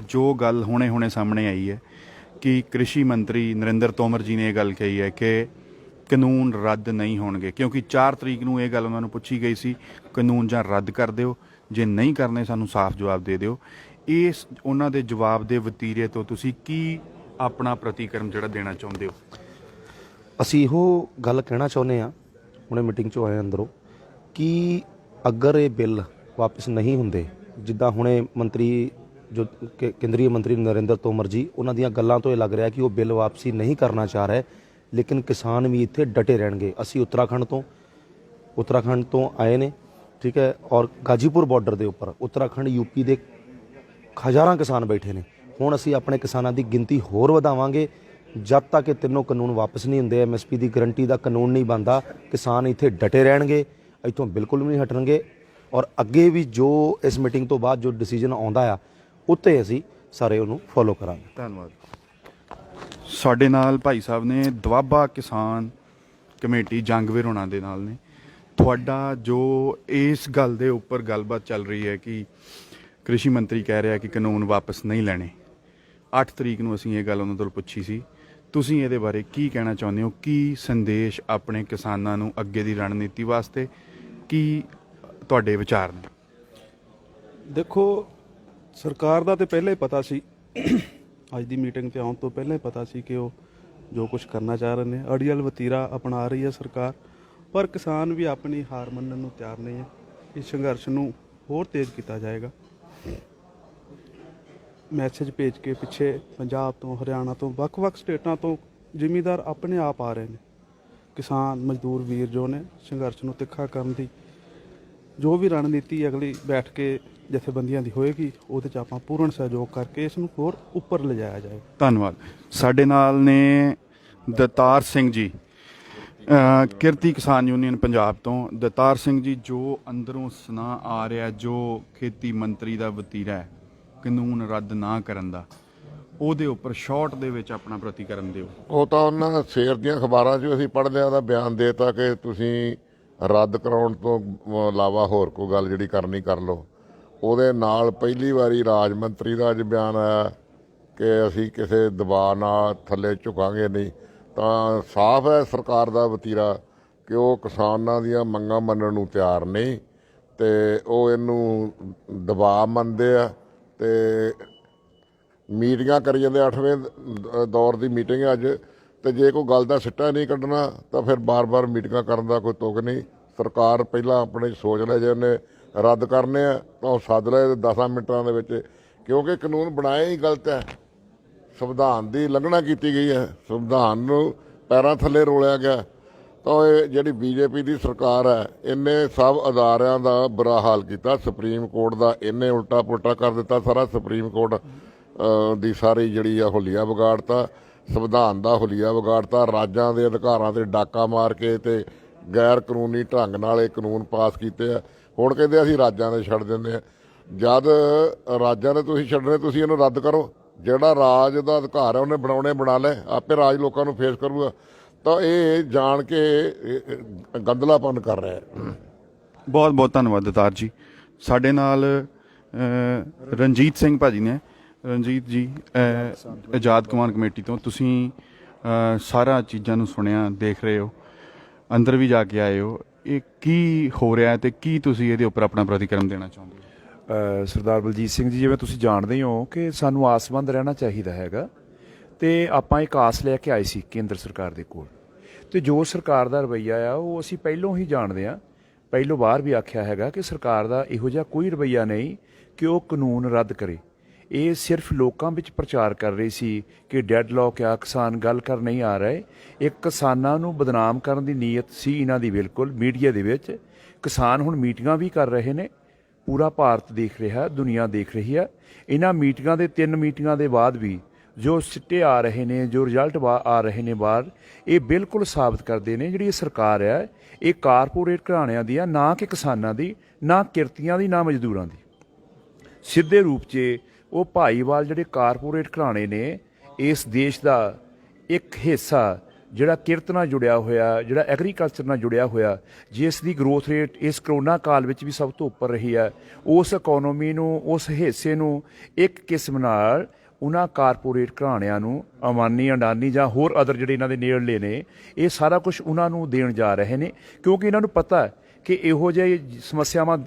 Speaker 1: जो गल हुणे सामने आई है कि कृषि मंत्री नरेंद्र तोमर जी ने यह गल कही है कि कानून रद्द नहीं होणगे, क्योंकि 4 तरीक ਨੂੰ ਇਹ ਗੱਲ ਉਹਨਾਂ ਨੂੰ ਪੁੱਛੀ ਗਈ ਸੀ, ਕਾਨੂੰਨ ਜਾਂ ਰੱਦ ਕਰ ਦਿਓ, ਜੇ ਨਹੀਂ ਕਰਨੇ ਸਾਨੂੰ ਸਾਫ਼ ਜਵਾਬ ਦੇ ਦਿਓ। ਇਸ ਉਹਨਾਂ ਦੇ ਜਵਾਬ ਦੇ ਵਤੀਰੇ ਤੋਂ ਤੁਸੀਂ ਕੀ ਆਪਣਾ ਪ੍ਰਤੀਕਰਮ ਜਿਹੜਾ ਦੇਣਾ ਚਾਹੁੰਦੇ ਹੋ?
Speaker 5: ਅਸੀਂ ਇਹੋ ਗੱਲ ਕਹਿਣਾ ਚਾਹੁੰਦੇ ਹਾਂ, ਹੁਣੇ ਮੀਟਿੰਗ 'ਚੋਂ ਆਏ ਅੰਦਰੋਂ, ਕਿ ਅਗਰ ਇਹ ਬਿੱਲ ਵਾਪਸ ਨਹੀਂ ਹੁੰਦੇ, ਜਿੱਦਾਂ ਹੁਣੇ ਮੰਤਰੀ ਜੋ ਕੇਂਦਰੀ ਮੰਤਰੀ ਨਰਿੰਦਰ ਤੋਮਰ ਜੀ, ਉਹਨਾਂ ਦੀਆਂ ਗੱਲਾਂ ਤੋਂ ਇਹ ਲੱਗ ਰਿਹਾ ਕਿ ਉਹ ਬਿੱਲ ਵਾਪਸੀ ਨਹੀਂ ਕਰਨਾ ਚਾਹ ਰਹੇ, ਲੇਕਿਨ ਕਿਸਾਨ ਵੀ ਇੱਥੇ ਡਟੇ ਰਹਿਣਗੇ। ਅਸੀਂ ਉੱਤਰਾਖੰਡ ਤੋਂ ਆਏ ਨੇ, ਠੀਕ ਹੈ, ਔਰ ਗਾਜੀਪੁਰ ਬਾਰਡਰ ਦੇ ਉੱਪਰ ਉੱਤਰਾਖੰਡ ਯੂਪੀ ਦੇ ਹਜ਼ਾਰਾਂ ਕਿਸਾਨ ਬੈਠੇ ਨੇ। ਹੁਣ ਅਸੀਂ ਆਪਣੇ ਕਿਸਾਨਾਂ ਦੀ ਗਿਣਤੀ ਹੋਰ ਵਧਾਵਾਂਗੇ। ਜਦ ਤੱਕ ਇਹ ਤਿੰਨੋਂ ਕਾਨੂੰਨ ਵਾਪਸ ਨਹੀਂ ਹੁੰਦੇ, MSP ਦੀ ਗਰੰਟੀ ਦਾ ਕਾਨੂੰਨ ਨਹੀਂ ਬਣਦਾ, ਕਿਸਾਨ ਇੱਥੇ ਡਟੇ ਰਹਿਣਗੇ, ਇੱਥੋਂ ਬਿਲਕੁਲ ਵੀ ਨਹੀਂ ਹਟਣਗੇ। ਔਰ ਅੱਗੇ ਵੀ ਜੋ ਇਸ ਮੀਟਿੰਗ ਤੋਂ ਬਾਅਦ ਜੋ ਡਿਸੀਜਨ ਆਉਂਦਾ ਆ, ਉੱਤੇ ਅਸੀਂ ਸਾਰੇ ਉਹਨੂੰ ਫੋਲੋ ਕਰਾਂਗੇ।
Speaker 1: ਧੰਨਵਾਦ। ਸਾਡੇ ਨਾਲ ਭਾਈ ਸਾਹਿਬ ਨੇ ਦੁਆਬਾ ਕਿਸਾਨ ਕਮੇਟੀ ਜੰਗਵੀਰ ਹੋਣਾ ਦੇ ਨਾਲ ਨੇ। ਤੁਹਾਡਾ ਜੋ ਇਸ ਗੱਲ ਦੇ ਉੱਪਰ ਗੱਲਬਾਤ ਚੱਲ ਰਹੀ ਹੈ ਕਿ ਕ੍ਰਿਸ਼ੀ ਮੰਤਰੀ ਕਹਿ ਰਿਹਾ ਕਿ ਕਾਨੂੰਨ ਵਾਪਸ ਨਹੀਂ ਲੈਣੇ, 8 ਤਰੀਕ ਨੂੰ ਅਸੀਂ ਇਹ ਗੱਲ ਉਹਨਾਂ ਤੋਂ ਪੁੱਛੀ ਸੀ, ਤੁਸੀਂ ਇਹਦੇ ਬਾਰੇ ਕੀ ਕਹਿਣਾ ਚਾਹੁੰਦੇ ਹੋ? ਕੀ ਸੰਦੇਸ਼ ਆਪਣੇ ਕਿਸਾਨਾਂ ਨੂੰ ਅੱਗੇ ਦੀ ਰਣਨੀਤੀ ਵਾਸਤੇ, ਕੀ ਤੁਹਾਡੇ ਵਿਚਾਰ ਨੇ?
Speaker 6: ਦੇਖੋ, ਸਰਕਾਰ ਦਾ ਤੇ ਪਹਿਲਾਂ ਹੀ ਪਤਾ ਸੀ, ਅੱਜ ਦੀ ਮੀਟਿੰਗ ਤੇ ਆਉਣ ਤੋਂ ਪਹਿਲਾਂ ਹੀ ਪਤਾ ਸੀ ਕਿ ਉਹ ਜੋ ਕੁਝ ਕਰਨਾ ਚਾਹ ਰਹੇ ਨੇ, ਅੜੀਅਲ ਵਤੀਰਾ ਅਪਣਾ ਰਹੀ ਹੈ ਸਰਕਾਰ। ਪਰ ਕਿਸਾਨ ਵੀ ਆਪਣੀ ਹਾਰ ਮੰਨਣ ਨੂੰ ਤਿਆਰ ਨਹੀਂ ਹੈ। ਇਸ ਸੰਘਰਸ਼ ਨੂੰ ਹੋਰ ਤੇਜ਼ ਕੀਤਾ ਜਾਏਗਾ। ਮੈਸੇਜ ਭੇਜ ਕੇ ਪਿੱਛੇ ਪੰਜਾਬ ਤੋਂ, ਹਰਿਆਣਾ ਤੋਂ, ਵੱਖ-ਵੱਖ ਸਟੇਟਾਂ ਤੋਂ ਜ਼ਿਮੀਂਦਾਰ ਆਪਣੇ ਆਪ ਆ ਰਹੇ ਨੇ। ਕਿਸਾਨ ਮਜ਼ਦੂਰ ਵੀਰ ਜੋ ਨੇ ਸੰਘਰਸ਼ ਨੂੰ ਤਿੱਖਾ ਕਰਨ ਦੀ ਜੋ ਵੀ ਰਣਨੀਤੀ ਅਗਲੀ ਬੈਠ ਕੇ ਜਥੇਬੰਦੀਆਂ ਦੀ ਹੋਏਗੀ, ਉਹਦੇ 'ਚ ਆਪਾਂ ਪੂਰਨ ਸਹਿਯੋਗ ਕਰਕੇ ਇਸ ਨੂੰ ਹੋਰ ਉੱਪਰ ਲਿਜਾਇਆ ਜਾਏ।
Speaker 1: ਧੰਨਵਾਦ। ਸਾਡੇ ਨਾਲ ਨੇ ਦਤਾਰ ਸਿੰਘ ਜੀ, ਕਿਰਤੀ ਕਿਸਾਨ ਯੂਨੀਅਨ ਪੰਜਾਬ ਤੋਂ। ਦਤਾਰ ਸਿੰਘ ਜੀ, ਜੋ ਅੰਦਰੋਂ ਸੁਨਾ ਆ ਰਿਹਾ, ਜੋ ਖੇਤੀ ਮੰਤਰੀ ਦਾ ਵਤੀਰਾ ਹੈ ਕਾਨੂੰਨ ਰੱਦ ਨਾ ਕਰਨ ਦਾ, ਉਹਦੇ ਉੱਪਰ ਸ਼ਾਰਟ ਦੇ ਵਿੱਚ ਆਪਣਾ ਪ੍ਰਤੀਕਰਮ ਦਿਓ।
Speaker 7: ਉਹ ਤਾਂ ਉਹਨਾਂ ਸਵੇਰ ਦੀਆਂ ਅਖਬਾਰਾਂ 'ਚ ਅਸੀਂ ਪੜ੍ਹ ਲਿਆ, ਉਹਦਾ ਬਿਆਨ ਦੇਤਾ ਕਿ ਤੁਸੀਂ ਰੱਦ ਕਰਾਉਣ ਤੋਂ ਇਲਾਵਾ ਹੋਰ ਕੋਈ ਗੱਲ ਜਿਹੜੀ ਕਰਨੀ ਕਰ ਲਓ। ਉਹਦੇ ਨਾਲ ਪਹਿਲੀ ਵਾਰੀ ਰਾਜ ਮੰਤਰੀ ਦਾ ਅੱਜ ਬਿਆਨ ਆਇਆ ਕਿ ਅਸੀਂ ਕਿਸੇ ਦਬਾਅ ਨਾਲ ਥੱਲੇ ਝੁਕਾਂਗੇ ਨਹੀਂ। ਤਾਂ ਸਾਫ਼ ਹੈ ਸਰਕਾਰ ਦਾ ਵਤੀਰਾ ਕਿ ਉਹ ਕਿਸਾਨਾਂ ਦੀਆਂ ਮੰਗਾਂ ਮੰਨਣ ਨੂੰ ਤਿਆਰ ਨਹੀਂ, ਤੇ ਉਹ ਇਹਨੂੰ ਦਬਾਅ ਮੰਨਦੇ ਆ ਤੇ ਮੀਟਿੰਗਾਂ ਕਰੀ ਜਾਂਦੇ। 8ਵੇਂ ਦੌਰ ਦੀ ਮੀਟਿੰਗ ਅੱਜ, ਤੇ ਜੇ ਕੋਈ ਗੱਲ ਦਾ ਸਿੱਟਾ ਨਹੀਂ ਕੱਢਣਾ ਤਾਂ ਫਿਰ ਬਾਰ-ਬਾਰ ਮੀਟਿੰਗਾਂ ਕਰਨ ਦਾ ਕੋਈ ਤੁਕ ਨਹੀਂ। ਸਰਕਾਰ ਪਹਿਲਾਂ ਆਪਣੇ ਸੋਚ ਲੈ, ਜੇ ਉਹਨੇ ਰੱਦ ਕਰਨੇ ਆ ਤਾਂ ਉਹ ਸੱਦ ਲੈ 10 ਮਿੰਟਾਂ ਦੇ ਵਿੱਚ, ਕਿਉਂਕਿ ਕਾਨੂੰਨ ਬਣਾਏ ਹੀ ਗਲਤ ਹੈ। ਸੰਵਿਧਾਨ ਦੀ ਉਲੰਘਣਾ ਕੀਤੀ ਗਈ ਹੈ, ਸੰਵਿਧਾਨ ਨੂੰ ਪੈਰਾਂ ਥੱਲੇ ਰੋਲਿਆ ਗਿਆ। ਤਾਂ ਇਹ ਜਿਹੜੀ ਬੀਜੇਪੀ ਦੀ ਸਰਕਾਰ ਹੈ, ਇਹਨੇ ਸਭ ਅਦਾਰਿਆਂ ਦਾ ਬੁਰਾ ਹਾਲ ਕੀਤਾ। ਸੁਪਰੀਮ ਕੋਰਟ ਦਾ ਇਹਨੇ ਉਲਟਾ ਪੁਲਟਾ ਕਰ ਦਿੱਤਾ ਸਾਰਾ। ਸੁਪਰੀਮ ਕੋਰਟ ਦੀ ਸਾਰੀ ਜਿਹੜੀ ਆ ਹੁਲੀਆ ਵਿਗਾੜਤਾ, ਸੰਵਿਧਾਨ ਦਾ ਹੁਲੀਆ ਵਿਗਾੜਤਾ, ਰਾਜਾਂ ਦੇ ਅਧਿਕਾਰਾਂ ਤੇ ਡਾਕਾ ਮਾਰ ਕੇ ਤੇ ਗੈਰ ਕਾਨੂੰਨੀ ਢੰਗ ਨਾਲ ਇਹ ਕਾਨੂੰਨ ਪਾਸ ਕੀਤੇ ਆ। ਹੁਣ ਕਹਿੰਦੇ ਅਸੀਂ ਰਾਜਾਂ ਦੇ ਛੱਡ ਦਿੰਦੇ ਆ। ਜਦ ਰਾਜਾਂ ਦੇ ਤੁਸੀਂ ਛੱਡਣੇ, ਤੁਸੀਂ ਇਹਨੂੰ ਰੱਦ ਕਰੋ। ਜਿਹੜਾ ਰਾਜ ਦਾ ਅਧਿਕਾਰ ਹੈ ਉਹਨੇ ਬਣਾਉਣੇ ਬਣਾ ਲੈ, ਆਪੇ ਰਾਜ ਲੋਕਾਂ ਨੂੰ ਫੇਸ ਕਰੂਗਾ। ਤਾਂ ਇਹ ਜਾਣ ਕੇ ਗੰਦਲਾਪਨ ਕਰ ਰਿਹਾ ਹੈ।
Speaker 1: ਬਹੁਤ ਬਹੁਤ ਧੰਨਵਾਦ ਦਤਾਰ ਜੀ। ਸਾਡੇ ਨਾਲ ਰਣਜੀਤ ਸਿੰਘ ਭਾਜੀ ਨੇ। ਰਣਜੀਤ ਜੀ, ਆਜ਼ਾਦ ਕਿਸਾਨ ਕਮੇਟੀ ਤੋਂ ਤੁਸੀਂ ਸਾਰਾ ਚੀਜ਼ਾਂ ਨੂੰ ਸੁਣਿਆ, ਦੇਖ ਰਹੇ ਹੋ, ਅੰਦਰ ਵੀ ਜਾ ਕੇ ਆਏ ਹੋ। ਇਹ ਕੀ ਹੋ ਰਿਹਾ ਤੇ ਕੀ ਤੁਸੀਂ ਇਹਦੇ ਉੱਪਰ ਆਪਣਾ ਪ੍ਰਤੀਕਰਮ ਦੇਣਾ ਚਾਹੁੰਦੇ ਹੋ?
Speaker 8: ਸਰਦਾਰ ਬਲਜੀਤ ਸਿੰਘ ਜੀ, ਜਿਵੇਂ ਤੁਸੀਂ ਜਾਣਦੇ ਹੋ ਕਿ ਸਾਨੂੰ ਆਸਮੰਦ ਰਹਿਣਾ ਚਾਹੀਦਾ ਹੈਗਾ, ਤੇ ਆਪਾਂ ਇੱਕ ਆਸ ਲੈ ਕੇ ਆਏ ਸੀ ਕੇਂਦਰ ਸਰਕਾਰ ਦੇ ਕੋਲ। ਤੇ ਜੋ ਸਰਕਾਰ ਦਾ ਰਵੱਈਆ ਆ ਉਹ ਅਸੀਂ ਪਹਿਲੋਂ ਹੀ ਜਾਣਦੇ ਹਾਂ, ਪਹਿਲੋਂ ਬਾਹਰ ਵੀ ਆਖਿਆ ਹੈਗਾ ਕਿ ਸਰਕਾਰ ਦਾ ਇਹੋ ਜਿਹਾ ਕੋਈ ਰਵੱਈਆ ਨਹੀਂ ਕਿ ਉਹ ਕਾਨੂੰਨ ਰੱਦ ਕਰੇ। ਇਹ ਸਿਰਫ ਲੋਕਾਂ ਵਿੱਚ ਪ੍ਰਚਾਰ ਕਰ ਰਹੀ ਸੀ ਕਿ ਡੈਡਲੌਕ ਆ, ਕਿਸਾਨ ਗੱਲ ਕਰ ਨਹੀਂ ਆ ਰਹੇ। ਇੱਕ ਕਿਸਾਨਾਂ ਨੂੰ ਬਦਨਾਮ ਕਰਨ ਦੀ ਨੀਅਤ ਸੀ ਇਹਨਾਂ ਦੀ ਬਿਲਕੁਲ ਮੀਡੀਆ ਦੇ ਵਿੱਚ। ਕਿਸਾਨ ਹੁਣ ਮੀਟਿੰਗਾਂ ਵੀ ਕਰ ਰਹੇ ਨੇ, ਪੂਰਾ ਭਾਰਤ ਦੇਖ ਰਿਹਾ, ਦੁਨੀਆ ਦੇਖ ਰਹੀ ਹੈ। ਇਹਨਾਂ ਮੀਟਿੰਗਾਂ ਦੇ 3 ਮੀਟਿੰਗਾਂ ਦੇ ਬਾਅਦ ਵੀ ਜੋ ਸਿੱਟੇ ਆ ਰਹੇ ਨੇ, ਜੋ ਰਿਜ਼ਲਟ ਆ ਰਹੇ ਨੇ ਬਾਹਰ, ਇਹ ਬਿਲਕੁਲ ਸਾਬਤ ਕਰਦੇ ਨੇ ਜਿਹੜੀ ਇਹ ਸਰਕਾਰ ਹੈ ਇਹ ਕਾਰਪੋਰੇਟ ਘਰਾਣਿਆਂ ਦੀ ਆ, ਨਾ ਕਿ ਕਿਸਾਨਾਂ ਦੀ, ਨਾ ਕਿਰਤੀਆਂ ਦੀ, ਨਾ ਮਜ਼ਦੂਰਾਂ ਦੀ। ਸਿੱਧੇ ਰੂਪ 'ਚ ਉਹ ਭਾਈਵਾਲ ਜਿਹੜੇ ਕਾਰਪੋਰੇਟ ਘਰਾਣੇ ਨੇ, ਇਸ ਦੇਸ਼ ਦਾ ਇੱਕ ਹਿੱਸਾ ਜਿਹੜਾ ਕਿਰਤ ਨਾਲ ਜੁੜਿਆ ਹੋਇਆ, ਜਿਹੜਾ ਐਗਰੀਕਲਚਰ ਨਾਲ ਜੁੜਿਆ ਹੋਇਆ, ਜਿਸ ਦੀ ਗਰੋਥ ਰੇਟ ਇਸ ਕਰੋਨਾ ਕਾਲ ਵਿੱਚ ਵੀ ਸਭ ਤੋਂ ਉੱਪਰ ਰਹੀ ਹੈ, ਉਸ ਇਕੋਨੋਮੀ ਨੂੰ, ਉਸ ਹਿੱਸੇ ਨੂੰ ਇੱਕ ਕਿਸਮ ਨਾਲ ਉਹਨਾਂ ਕਾਰਪੋਰੇਟ ਘਰਾਣਿਆਂ ਨੂੰ, ਅਮਾਨੀ, ਅਡਾਨੀ ਜਾਂ ਹੋਰ ਅਦਰ ਜਿਹੜੇ ਇਹਨਾਂ ਦੇ ਨੇੜਲੇ ਨੇ, ਇਹ ਸਾਰਾ ਕੁਝ ਉਹਨਾਂ ਨੂੰ ਦੇਣ ਜਾ ਰਹੇ ਨੇ। ਕਿਉਂਕਿ ਇਹਨਾਂ ਨੂੰ ਪਤਾ ਕਿ ਇਹੋ ਜਿਹੇ ਸਮੱਸਿਆਵਾਂ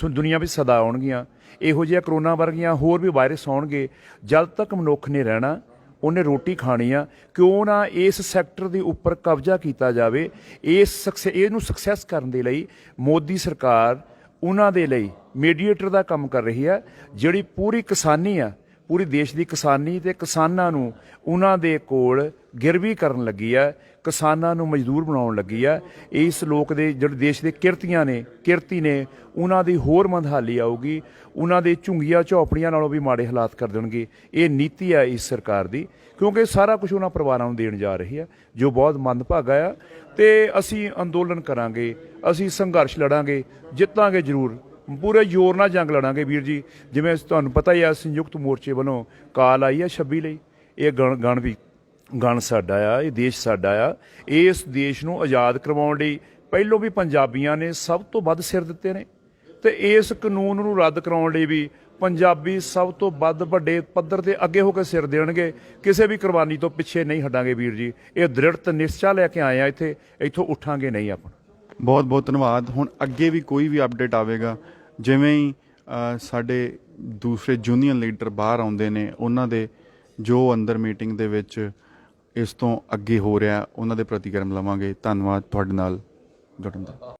Speaker 8: ਦੁਨੀਆ ਵਿੱਚ ਸਦਾ ਆਉਣਗੀਆਂ, ਇਹੋ ਜਿਹਾ ਕਰੋਨਾ ਵਰਗੀਆਂ ਹੋਰ ਵੀ ਵਾਇਰਸ ਆਉਣਗੇ। ਜਦ ਤੱਕ ਮਨੁੱਖ ਨੇ ਰਹਿਣਾ, ਉਹਨੇ ਰੋਟੀ ਖਾਣੀ ਆ। ਕਿਉਂ ਨਾ ਇਸ ਸੈਕਟਰ ਦੇ ਉੱਪਰ ਕਬਜ਼ਾ ਕੀਤਾ ਜਾਵੇ। ਇਹਨੂੰ ਸਕਸੈਸ ਕਰਨ ਦੇ ਲਈ ਮੋਦੀ ਸਰਕਾਰ ਉਹਨਾਂ ਦੇ ਲਈ ਮੀਡੀਏਟਰ ਦਾ ਕੰਮ ਕਰ ਰਹੀ ਹੈ। ਜਿਹੜੀ ਪੂਰੀ ਕਿਸਾਨੀ ਆ, ਪੂਰੀ ਦੇਸ਼ ਦੀ ਕਿਸਾਨੀ ਤੇ ਕਿਸਾਨਾਂ ਨੂੰ ਉਹਨਾਂ ਦੇ ਕੋਲ ਗਿਰਵੀ ਕਰਨ ਲੱਗੀ ਹੈ, ਕਿਸਾਨਾਂ ਨੂੰ ਮਜ਼ਦੂਰ ਬਣਾਉਣ ਲੱਗੀ ਹੈ। ਇਸ ਲੋਕ ਦੇ ਜਿਹੜੇ ਦੇਸ਼ ਦੇ ਕਿਰਤੀ ਨੇ ਉਹਨਾਂ ਦੀ ਹੋਰ ਮੰਦਹਾਲੀ ਆਊਗੀ, ਉਹਨਾਂ ਦੇ ਝੁੰਗੀਆਂ ਝੌਪੜੀਆਂ ਨਾਲੋਂ ਵੀ ਮਾੜੇ ਹਾਲਾਤ ਕਰ ਦੇਣਗੇ। ਇਹ ਨੀਤੀ ਹੈ ਇਸ ਸਰਕਾਰ ਦੀ, ਕਿਉਂਕਿ ਸਾਰਾ ਕੁਝ ਉਹਨਾਂ ਪਰਿਵਾਰਾਂ ਨੂੰ ਦੇਣ ਜਾ ਰਹੀ ਹੈ, ਜੋ ਬਹੁਤ ਮੰਦਭਾਗਾ ਆ। ਤੇ ਅਸੀਂ ਅੰਦੋਲਨ ਕਰਾਂਗੇ, ਅਸੀਂ ਸੰਘਰਸ਼ ਲੜਾਂਗੇ, ਜਿੱਤਾਂਗੇ ਜ਼ਰੂਰ, ਪੂਰੇ ਜ਼ੋਰ ਨਾਲ ਜੰਗ ਲੜਾਂਗੇ ਵੀਰ ਜੀ। ਜਿਵੇਂ ਤੁਹਾਨੂੰ ਪਤਾ ਹੀ ਆ, ਸੰਯੁਕਤ ਮੋਰਚੇ ਵੱਲੋਂ ਕਾਲ ਆਈ ਹੈ 26 ਲਈ, ਇਹ ਗਣ ਵੀ ਗਣ ਸਾਡਾ ਆ, ਇਹ ਦੇਸ਼ ਸਾਡਾ ਆ। ਇਸ ਦੇਸ਼ ਨੂੰ ਆਜ਼ਾਦ ਕਰਵਾਉਣ ਲਈ ਪਹਿਲੋਂ ਵੀ ਪੰਜਾਬੀਆਂ ਨੇ ਸਭ ਤੋਂ ਵੱਧ ਸਿਰ ਦਿੱਤੇ ਨੇ, ਤੇ ਇਸ ਕਾਨੂੰਨ ਨੂੰ ਰੱਦ ਕਰਾਉਣ ਲਈ ਵੀ ਪੰਜਾਬੀ ਸਭ ਤੋਂ ਵੱਧ ਵੱਡੇ ਪੱਧਰ ਤੇ ਅੱਗੇ ਹੋ ਕੇ ਸਿਰ ਦੇਣਗੇ। ਕਿਸੇ ਵੀ ਕੁਰਬਾਨੀ ਤੋਂ ਪਿੱਛੇ ਨਹੀਂ ਹਟਾਂਗੇ ਵੀਰ ਜੀ। ਇਹ ਦ੍ਰਿੜਤ ਨਿਸ਼ਚਾ ਲੈ ਕੇ ਆਏ ਆ ਇੱਥੇ, ਇੱਥੋਂ ਉੱਠਾਂਗੇ ਨਹੀਂ ਆਪਾਂ।
Speaker 1: ਬਹੁਤ ਬਹੁਤ ਧੰਨਵਾਦ। ਹੁਣ ਅੱਗੇ ਵੀ ਕੋਈ ਵੀ ਅਪਡੇਟ ਆਵੇਗਾ, ਜਿਵੇਂ ਹੀ ਸਾਡੇ ਦੂਸਰੇ ਜੂਨੀਅਰ ਲੀਡਰ ਬਾਹਰ ਆਉਂਦੇ ਨੇ, ਉਹਨਾਂ ਦੇ ਜੋ ਅੰਦਰ ਮੀਟਿੰਗ ਦੇ ਵਿੱਚ ਇਸ ਤੋਂ ਅੱਗੇ ਹੋ ਰਿਹਾ ਉਹਨਾਂ ਦੇ ਪ੍ਰਤੀਕਰਮ ਲਵਾਂਗੇ। ਧੰਨਵਾਦ ਤੁਹਾਡੇ ਨਾਲ ਜੁੜਨ ਦਾ।